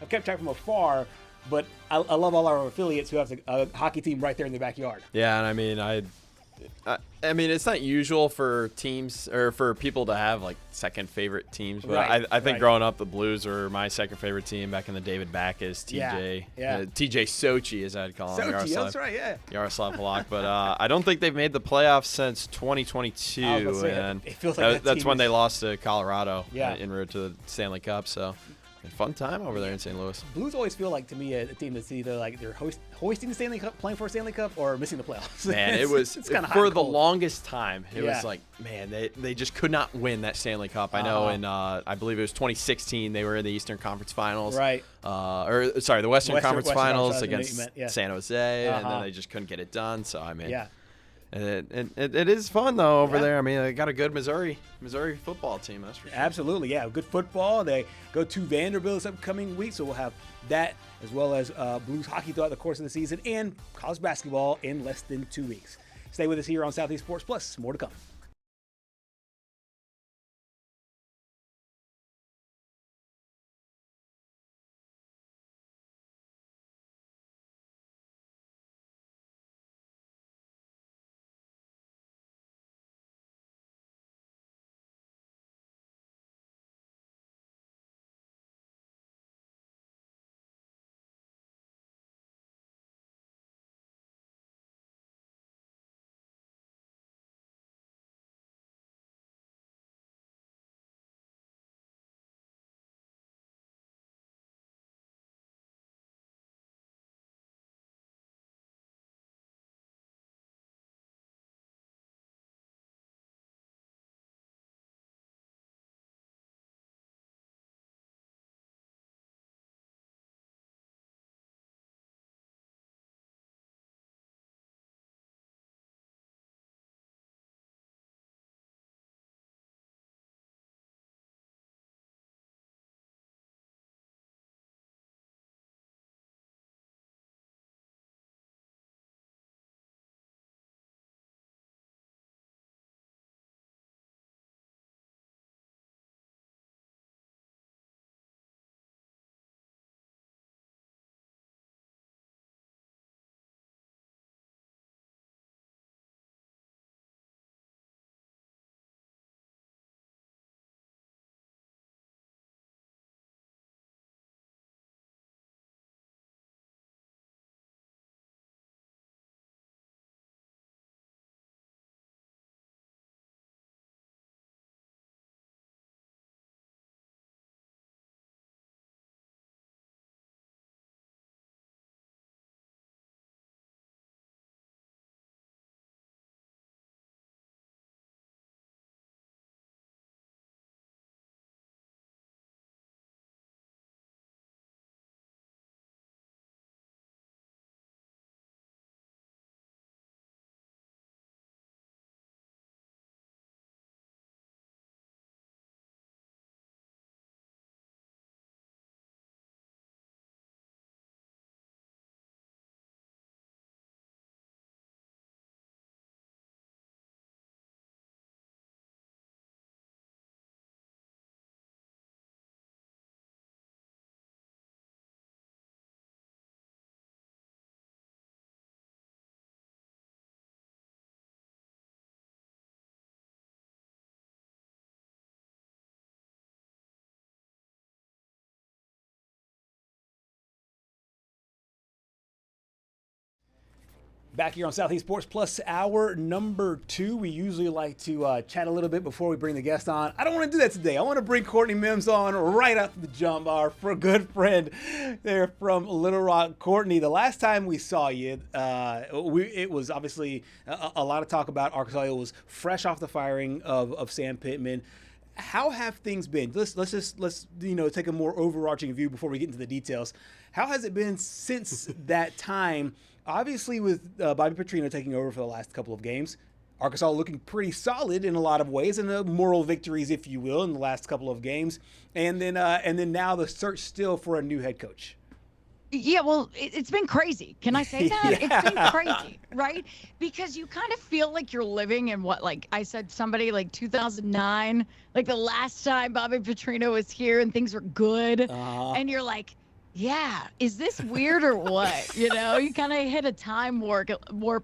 I've kept track from afar, but I love all our affiliates who have a hockey team right there in their backyard. Yeah, and I mean, it's not usual for teams or for people to have like second favorite teams, but I think growing up, the Blues were my second favorite team back in the David Backus, TJ Sochi, as I'd call him. Sochi, that's right, yeah. Yaroslav Halak, but I don't think they've made the playoffs since 2022, and it feels like that's when they lost to Colorado en route to the Stanley Cup. So. Fun time over there in St. Louis. Blues always feel like, to me, a team that's either like they're hoisting the Stanley Cup, playing for a Stanley Cup, or missing the playoffs. Man, it's kind of for the longest time. It was like, man, they just could not win that Stanley Cup. I know in I believe it was 2016 they were in the Eastern Conference Finals, right? The Western Conference Finals against San Jose, and then they just couldn't get it done. So I mean, And it is fun though over there. I mean, they got a good Missouri football team. That's for sure. Absolutely, yeah, good football. They go to Vanderbilt this upcoming week, so we'll have that as well as Blues hockey throughout the course of the season and college basketball in less than 2 weeks. Stay with us here on Southeast Sports Plus. More to come. Back here on Southeast Sports Plus, hour number 2. We usually like to chat a little bit before we bring the guest on. I don't want to do that today. I want to bring Courtney Mims on right out the jump. Our good friend there from Little Rock. Courtney, the last time we saw you, it was obviously a lot of talk about Arkansas. It was fresh off the firing of Sam Pittman. How have things been? Let's take a more overarching view before we get into the details. How has it been since that time? Obviously, with Bobby Petrino taking over for the last couple of games, Arkansas looking pretty solid in a lot of ways, and the moral victories, if you will, in the last couple of games, and then now the search still for a new head coach. Yeah, well, it's been crazy. Can I say that? Yeah. It's been crazy, right? Because you kind of feel like you're living in what, like I said, somebody like 2009, like the last time Bobby Petrino was here and things were good, and you're like, yeah, is this weird or what? You kind of hit a time warp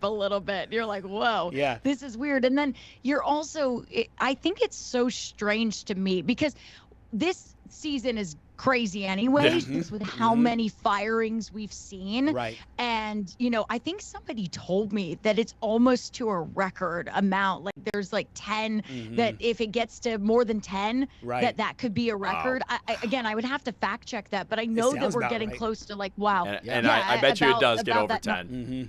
a little bit. You're like, whoa, yeah, this is weird. And then you're also, I think it's so strange to me because this season is crazy anyways, just with how many firings we've seen. Right. And, I think somebody told me that it's almost to a record amount. Like there's like 10 that if it gets to more than 10, that could be a record. Wow. I would have to fact check that, but I know that we're getting close to like, wow. And I bet you it does get over 10.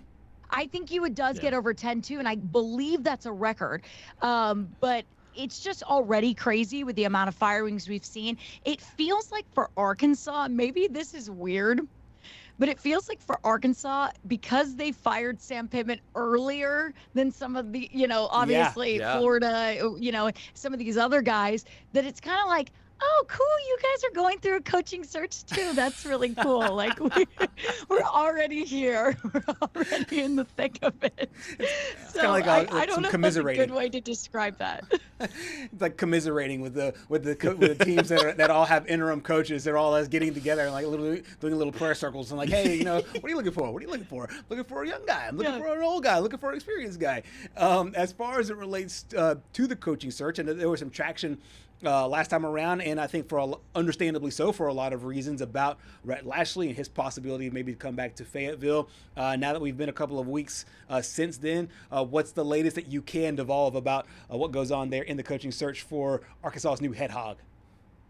I think it does get over 10 too. And I believe that's a record. But it's just already crazy with the amount of firings we've seen. It feels like for Arkansas, maybe this is weird, but it feels like for Arkansas, because they fired Sam Pittman earlier than some of the, obviously Florida, some of these other guys, that it's kind of like, oh, cool, you guys are going through a coaching search too. That's really cool. Like we're already here. We're already in the thick of it. It's kind of like I don't know if that's a good way to describe that. It's like commiserating with the teams that all have interim coaches. They're all getting together and like literally doing little prayer circles and like, hey, what are you looking for? What are you looking for? Looking for a young guy. I'm looking for an old guy. Looking for an experienced guy. As far as it relates to the coaching search, and there was some traction last time around, and I think understandably so for a lot of reasons about Rhett Lashley and his possibility of maybe to come back to Fayetteville. Now that we've been a couple of weeks since then, what's the latest that you can devolve about what goes on there in the coaching search for Arkansas's new head hog?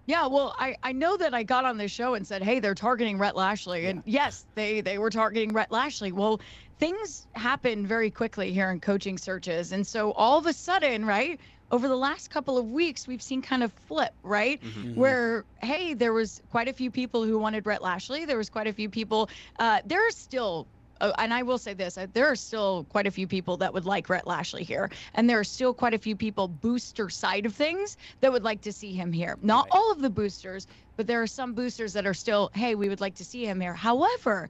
Yeah, well, I know that I got on this show and said, hey, they're targeting Rhett Lashley. And yes, they were targeting Rhett Lashley. Well, things happen very quickly here in coaching searches. And so all of a sudden, right, over the last couple of weeks, we've seen kind of flip, right? Where, hey, there was quite a few people who wanted Rhett Lashley. There was quite a few people. There are still, and I will say this, there are still quite a few people that would like Rhett Lashley here. And there are still quite a few people, booster side of things, that would like to see him here. Not all of the boosters, but there are some boosters that are still, hey, we would like to see him here. However,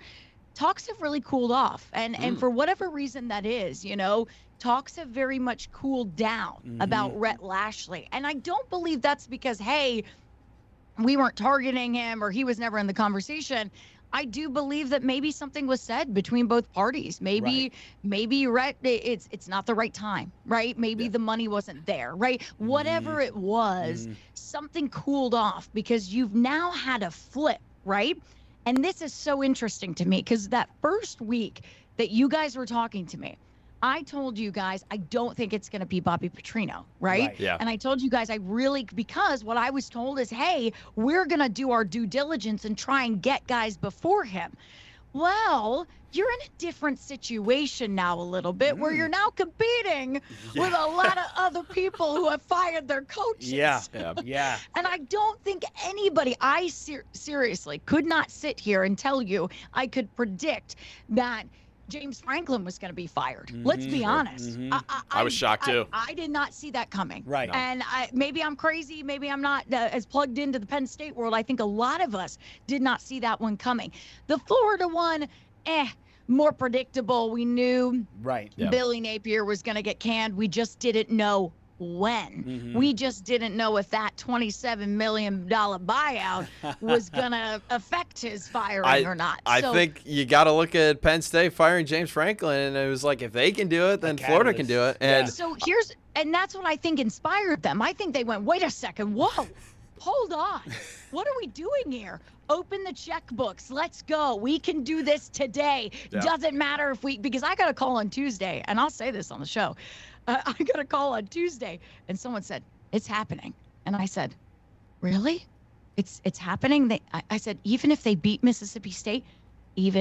talks have really cooled off. And for whatever reason that is, talks have very much cooled down about Rhett Lashley. And I don't believe that's because, hey, we weren't targeting him or he was never in the conversation. I do believe that maybe something was said between both parties. Maybe Rhett, it's not the right time, right? Maybe the money wasn't there, right? Whatever it was, something cooled off because you've now had a flip, right? And this is so interesting to me because that first week that you guys were talking to me, I told you guys, I don't think it's going to be Bobby Petrino, right? Yeah. And I told you guys, because what I was told is, hey, we're going to do our due diligence and try and get guys before him. Well, you're in a different situation now a little bit where you're now competing with a lot of other people who have fired their coaches. Yeah. And I don't think anybody, I seriously could not sit here and tell you I could predict that James Franklin was going to be fired. Let's be honest. I was shocked too. I did not see that coming. Right. And maybe I'm crazy. Maybe I'm not as plugged into the Penn State world. I think a lot of us did not see that one coming. The Florida one, more predictable. We knew Billy Napier was going to get canned. We just didn't know when. We just didn't know if that $27 million buyout was going to affect his firing or not. I think you got to look at Penn State firing James Franklin, and it was like, if they can do it, then Florida can do it. And so that's what I think inspired them. I think they went, wait a second, whoa, hold on. What are we doing here? Open the checkbooks. Let's go. We can do this today. Yeah. Doesn't matter if because I got a call on Tuesday, and I'll say this on the show. I got a call on Tuesday, and someone said, it's happening. And I said, really? It's happening? I said, even if they beat Mississippi State, it's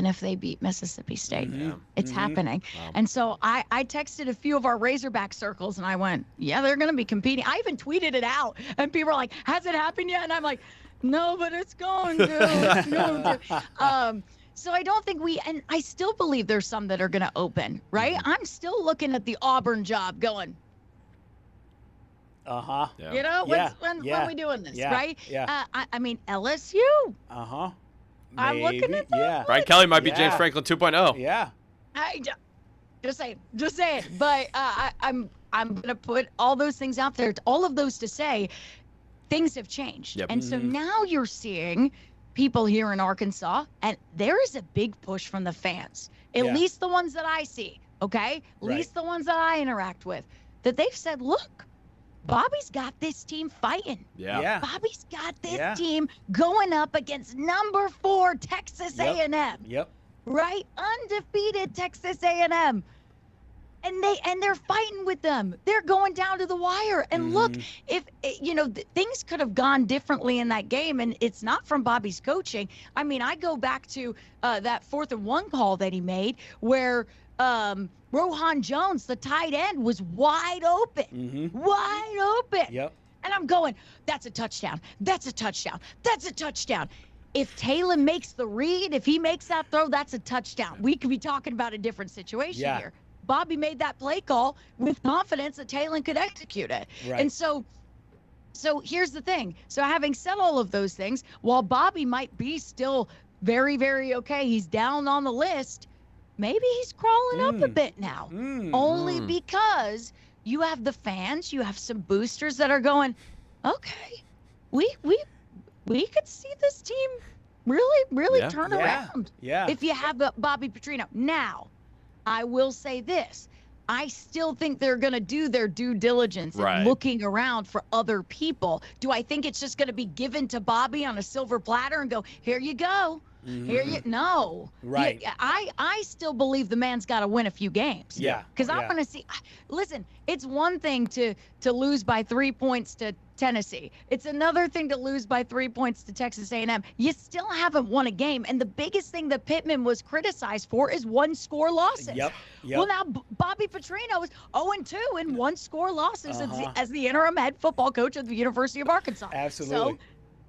happening. Wow. And so I texted a few of our Razorback circles, and I went, yeah, they're going to be competing. I even tweeted it out, and people are like, has it happened yet? And I'm like, no, but it's going to. It's going to. So I don't think and I still believe there's some that are going to open, right? I'm still looking at the Auburn job going, yeah. You know, when we doing this, right? Yeah. I mean, LSU. I'm looking at that. Yeah. Brian Kelly might be James Franklin 2.0. Yeah. Just saying. But I'm gonna put all those things out there. All of those to say, things have changed, and so now you're seeing people here in Arkansas, and there is a big push from the fans. At least the ones that I see. Okay, at least the ones that I interact with, that they've said, look, Bobby's got this team fighting. Yeah. Bobby's got this team going up against number 4 Texas A&M. Yep. Right? Undefeated Texas A&M. And they're fighting with them. They're going down to the wire. And look, if things could have gone differently in that game, and it's not from Bobby's coaching. I mean, I go back to that 4th and 1 call that he made where Rohan Jones, the tight end, was wide open. Wide open. Yep. And I'm going, that's a touchdown. That's a touchdown. That's a touchdown. If Taylor makes the read, if he makes that throw, that's a touchdown. We could be talking about a different situation here. Bobby made that play call with confidence that Taylor could execute it. Right. And so here's the thing. So having said all of those things, while Bobby might be still very, very okay, he's down on the list, maybe he's crawling up a bit now. Only because you have the fans, you have some boosters that are going, okay, we could see this team really turn around. Yeah. If you have Bobby Petrino. Now, I will say this. I still think they're going to do their due diligence and looking around for other people. Do I think it's just going to be given to Bobby on a silver platter and go, here you go? No. Right. I still believe the man's got to win a few games. Yeah. Because I want to see. Listen, it's one thing to lose by 3 points to Tennessee. It's another thing to lose by 3 points to Texas A&M. You still haven't won a game. And the biggest thing that Pittman was criticized for is 1-score losses. Yep. Well, now Bobby Petrino is 0-2 in 1-score losses as the interim head football coach of the University of Arkansas. Absolutely. So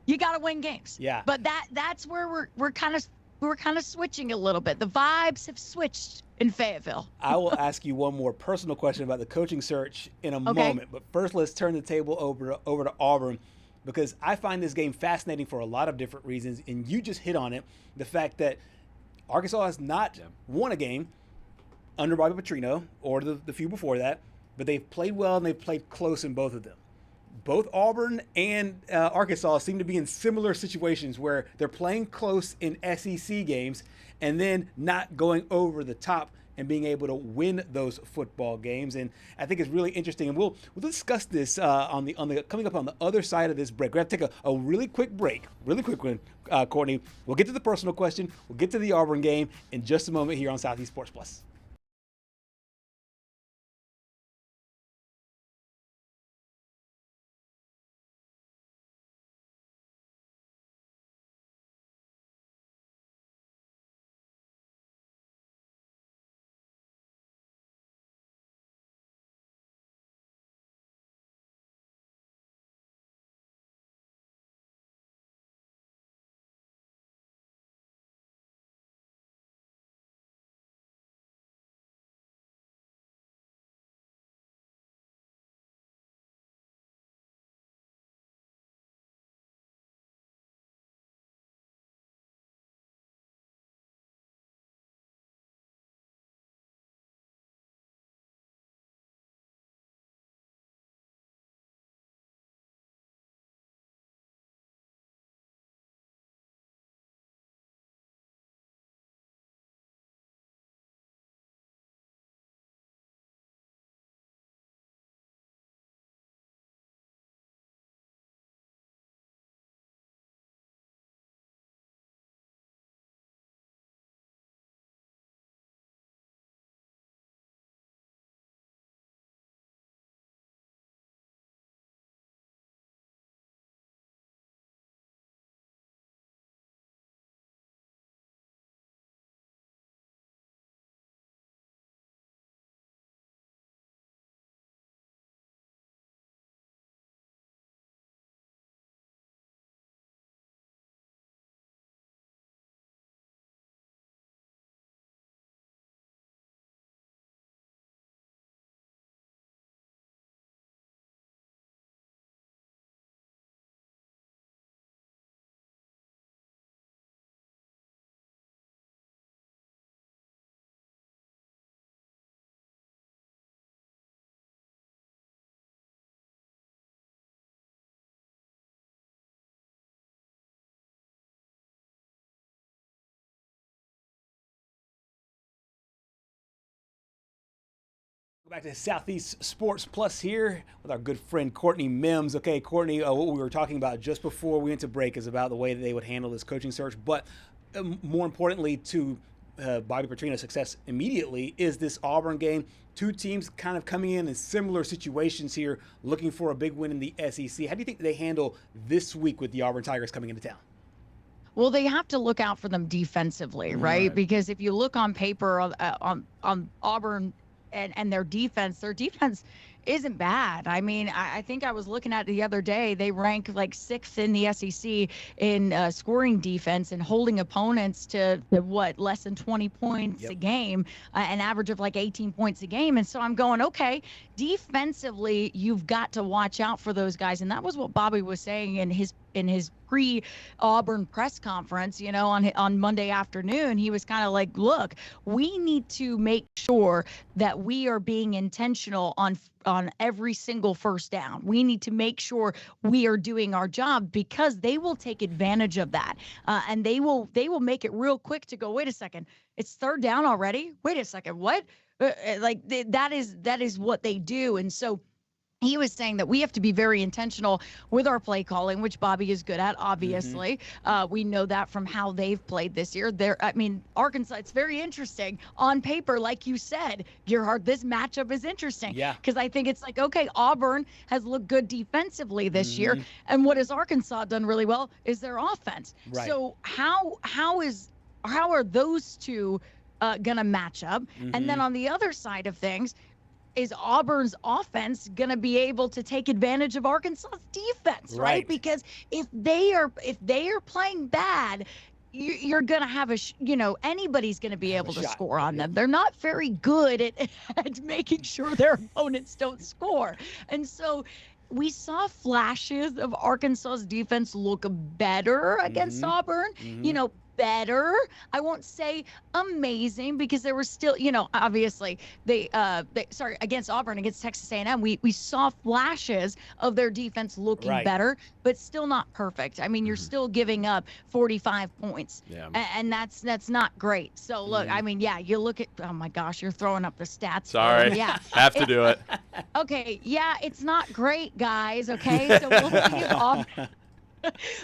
you got to win games. Yeah. But that's where we're kind of switching a little bit. The vibes have switched in Fayetteville. I will ask you one more personal question about the coaching search in a moment. But first, let's turn the table over to Auburn, because I find this game fascinating for a lot of different reasons. And you just hit on it, the fact that Arkansas has not won a game under Bobby Petrino or the few before that, but they've played well and they've played close in both of them. Both Auburn and Arkansas seem to be in similar situations where they're playing close in SEC games and then not going over the top and being able to win those football games. And I think it's really interesting. And we'll discuss this on the coming up on the other side of this break. We're going to take a really quick break, really quick one, Courtney. We'll get to the personal question. We'll get to the Auburn game in just a moment here on Southeast Sports Plus. Back to Southeast Sports Plus here with our good friend Courtney Mims. Okay, Courtney, what we were talking about just before we went to break is about the way that they would handle this coaching search. But more importantly to Bobby Petrino's success immediately is this Auburn game. Two teams kind of coming in similar situations here, looking for a big win in the SEC. How do you think they handle this week with the Auburn Tigers coming into town? Well, they have to look out for them defensively, right? Because if you look on paper on Auburn and their defense isn't bad. I mean, I think I was looking at it the other day. They rank like 6th in the SEC in scoring defense and holding opponents to less than 20 points a game, an average of like 18 points a game. And so I'm going, okay, defensively, you've got to watch out for those guys. And that was what Bobby was saying in his pre-Auburn press conference, on Monday afternoon. He was kind of like, look, we need to make sure that we are being intentional on every single first down. We need to make sure we are doing our job, because they will take advantage of that. And they will make it real quick to go, wait a second, it's 3rd down already? Wait a second, what? That is what they do. And so he was saying that we have to be very intentional with our play calling, which Bobby is good at, obviously. We know that from how they've played this year. Arkansas, it's very interesting. On paper, like you said, Gerhard, this matchup is interesting. Yeah. Because I think it's like, okay, Auburn has looked good defensively this year. And what has Arkansas done really well is their offense. Right. So how are those two going to match up? And then on the other side of things, is Auburn's offense going to be able to take advantage of Arkansas's defense, right? Because if they are playing bad, you're going to have anybody's going to be able to score on them. They're not very good at making sure their opponents don't score. And so we saw flashes of Arkansas's defense look better against Auburn, better. I won't say amazing, because there was still, obviously against Auburn, against Texas A&M, we saw flashes of their defense looking better, but still not perfect. I mean, you're still giving up 45 points, and that's not great. So look, I mean, you look at, oh my gosh, you're throwing up the stats. Sorry, have to do it. Okay, it's not great, guys. Okay, so we'll see if Auburn.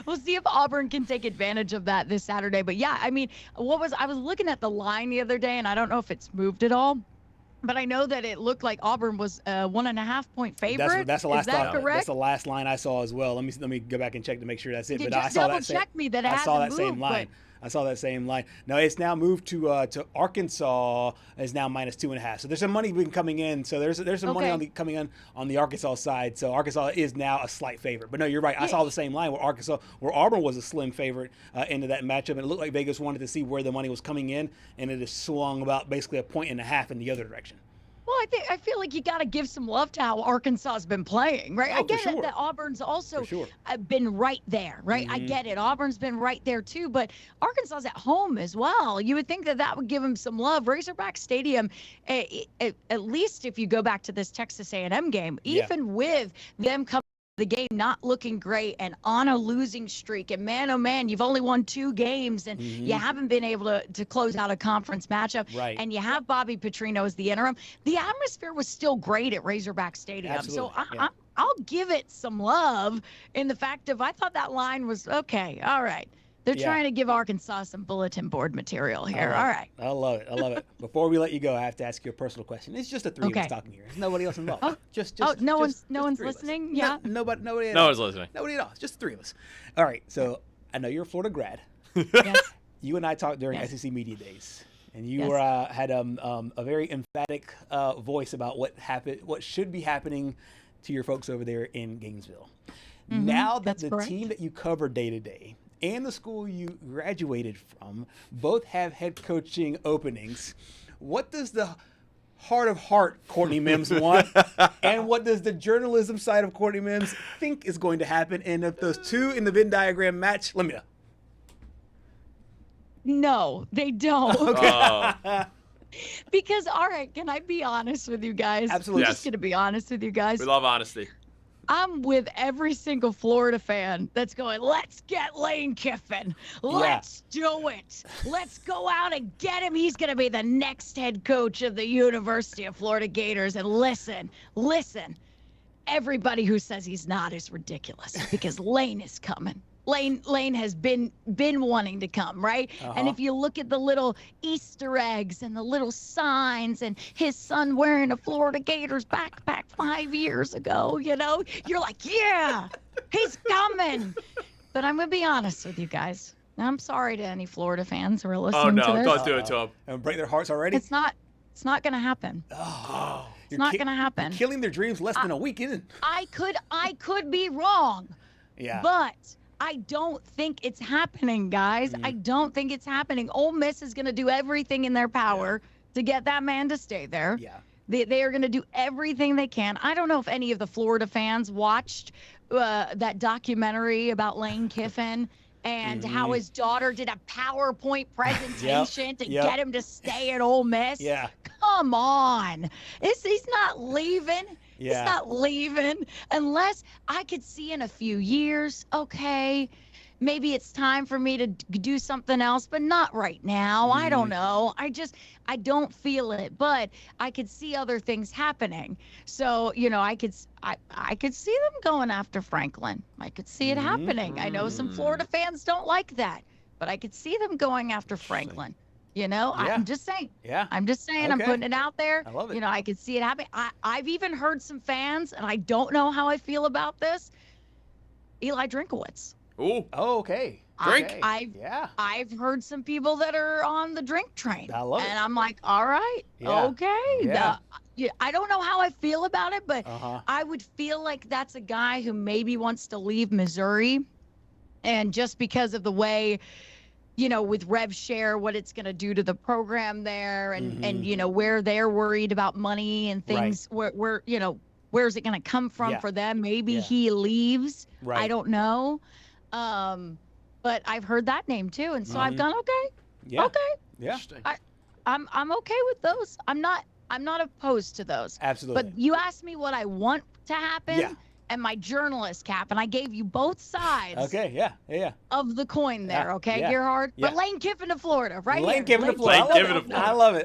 We'll see if Auburn can take advantage of that this Saturday. But I mean, I was looking at the line the other day, and I don't know if it's moved at all, but I know that it looked like Auburn was a 1.5 point favorite. That's the last Is that line. correct? That's the last line I saw as well. Let me go back and check to make sure that's it. You But just I saw that double-check me that it I saw that hasn't same moved, line. I saw that same line. No, it's now moved to Arkansas is now -2.5. So there's some money coming in. So there's some money coming in on the Arkansas side. So Arkansas is now a slight favorite. But no, you're right. I saw the same line where Auburn was a slim favorite into that matchup, and it looked like Vegas wanted to see where the money was coming in, and it has swung about basically 1.5 points in the other direction. Well, I feel like you got to give some love to how Arkansas has been playing, right? I get it that Auburn's also been right there, right? I get it. Auburn's been right there too, but Arkansas's at home as well. You would think that would give them some love. Razorback Stadium, at least if you go back to this Texas A&M game, even with them coming the game not looking great and on a losing streak, and man, oh man, you've only won 2 games, and you haven't been able to close out a conference matchup, and you have Bobby Petrino as the interim. The atmosphere was still great at Razorback Stadium. Absolutely. So I'll give it some love in the fact of, I thought that line was okay. All right. They're trying to give Arkansas some bulletin board material here. All right. I love it. Before we let you go, I have to ask you a personal question. It's just the three of us talking here. There's nobody else involved. No one's listening. Yeah. Nobody. No one's listening. Nobody at all. It's just the 3 of us. All right. So I know you're a Florida grad. Yes. You and I talked during SEC Media Days, and you had a very emphatic voice about what should be happening to your folks over there in Gainesville. Now that the team that you cover day to day and the school you graduated from both have head coaching openings, what does the heart of heart Courtney Mims want, and what does the journalism side of Courtney Mims think is going to happen? And if those two in the Venn diagram match, let me know. No, they don't. Okay. Because, all right, can I be honest with you guys? Absolutely. I'm just going to be honest with you guys. We love honesty. I'm with every single Florida fan that's going, let's get Lane Kiffin. Let's do it. Let's go out and get him. He's going to be the next head coach of the University of Florida Gators. And listen, everybody who says he's not is ridiculous because Lane is coming. Lane has been wanting to come, right? And if you look at the little Easter eggs and the little signs and his son wearing a Florida Gators backpack 5 years ago, you're like, yeah, he's coming. But I'm going to be honest with you guys. I'm sorry to any Florida fans who are listening to this. Oh, no, don't do it to them. And break their hearts already? It's not going to happen. Oh, it's not going to happen. Killing their dreams less than a week, isn't it? I could be wrong. Yeah. But I don't think it's happening, guys. I don't think it's happening. Ole Miss is going to do everything in their power to get that man to stay there. Yeah. They are going to do everything they can. I don't know if any of the Florida fans watched that documentary about Lane Kiffin and how his daughter did a PowerPoint presentation to get him to stay at Ole Miss. Yeah. Come on. He's not leaving. Yeah. He's not leaving unless I could see in a few years, okay, maybe it's time for me to do something else, but not right now. I don't know. I don't feel it, but I could see other things happening. So, I could see them going after Franklin. I could see it happening. I know some Florida fans don't like that, but I could see them going after Franklin. I'm just saying. Yeah. I'm just saying. Okay. I'm putting it out there. I love it. I could see it happening. I've even heard some fans, and I don't know how I feel about this, Eli Drinkowitz. Ooh. Oh, okay. Drink. I've heard some people that are on the drink train. I love it. And I'm like, all right, okay. Yeah. I don't know how I feel about it, but I would feel like that's a guy who maybe wants to leave Missouri. And just because of the way, with Rev Share, what it's going to do to the program there and where they're worried about money and things, where where's it going to come from for them? Maybe he leaves. Right. I don't know. But I've heard that name too. And so I've gone, okay. Yeah. Okay. Yeah. I'm okay with those. I'm not opposed to those. Absolutely. But you asked me what I want to happen. Yeah. And my journalist cap, and I gave you both sides. Okay, yeah. Of the coin there, okay, yeah, Gerhard? yeah. But Lane Kiffin to Florida, right? Lane Kiffin to Florida. I love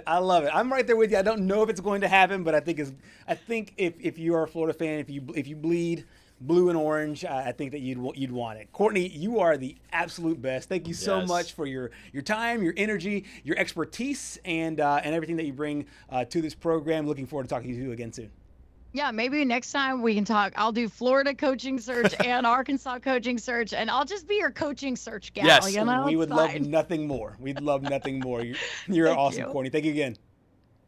it. I'm right there with you. I don't know if it's going to happen, but I think if you are a Florida fan, if you bleed blue and orange, I think that you'd want it. Courtney, you are the absolute best. Thank you so much for your time, your energy, your expertise, and everything that you bring to this program. Looking forward to talking to you again soon. Yeah, maybe next time we can talk. I'll do Florida coaching search and Arkansas coaching search, and I'll just be your coaching search gal. Yes, we would love nothing more. We'd love nothing more. You're awesome, Courtney. Thank you again.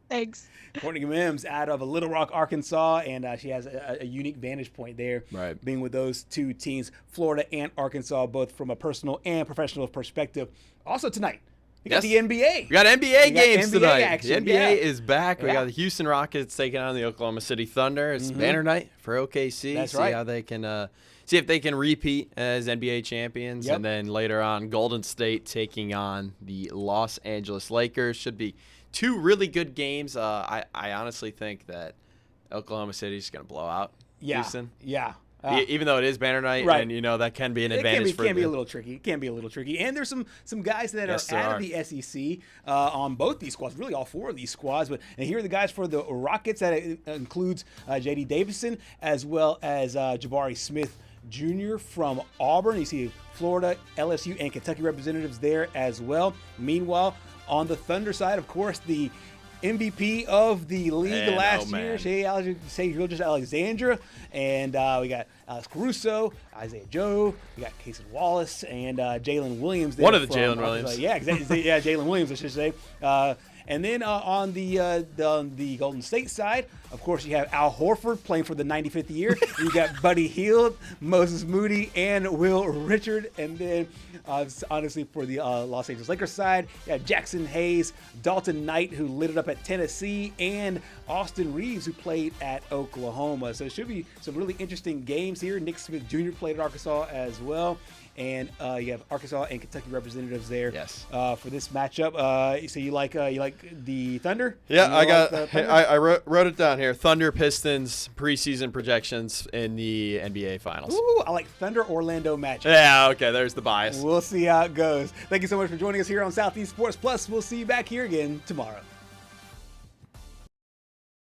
Thanks. Courtney Mims out of Little Rock, Arkansas, and she has a unique vantage point there, being with those two teams, Florida and Arkansas, both from a personal and professional perspective. Also tonight, we got the NBA. We got NBA games tonight. Action. The NBA is back. We got the Houston Rockets taking on the Oklahoma City Thunder. It's banner night for OKC. That's see how they can see if they can repeat as NBA champions. And then later on, Golden State taking on the Los Angeles Lakers. Should be two really good games. I honestly think that Oklahoma City is going to blow out Houston. Yeah. Even though it is banner night, and that can be an advantage for them. It can be a little tricky. It can be a little tricky. And there's some guys that are out of the SEC on both these squads, really all four of these squads. And here are the guys for the Rockets. That includes J.D. Davison as well as Jabari Smith Jr. from Auburn. You see Florida, LSU, and Kentucky representatives there as well. Meanwhile, on the Thunder side, of course, the MVP of the league last year, Shai Gilgeous-Alexander, and we got Alex Caruso, Isaiah Joe, we got Cason Wallace, and Jalen Williams. One of the Jalen Williams. Yeah, exactly. Yeah, Jalen Williams, I should say. And then on the Golden State side, of course, you have Al Horford playing for the 95th year. You got Buddy Hield, Moses Moody, and Will Richard. And then, honestly, for the Los Angeles Lakers side, you have Jackson Hayes, Dalton Knight, who lit it up at Tennessee, and Austin Reeves, who played at Oklahoma. So it should be some really interesting games here. Nick Smith Jr. played at Arkansas as well. and you have Arkansas and Kentucky representatives there. Yes. For this matchup. So you like the Thunder? Yeah, I wrote it down here. Thunder Pistons preseason projections in the NBA Finals. Ooh, I like Thunder Orlando matchup. Yeah, okay, there's the bias. We'll see how it goes. Thank you so much for joining us here on Southeast Sports Plus. We'll see you back here again tomorrow.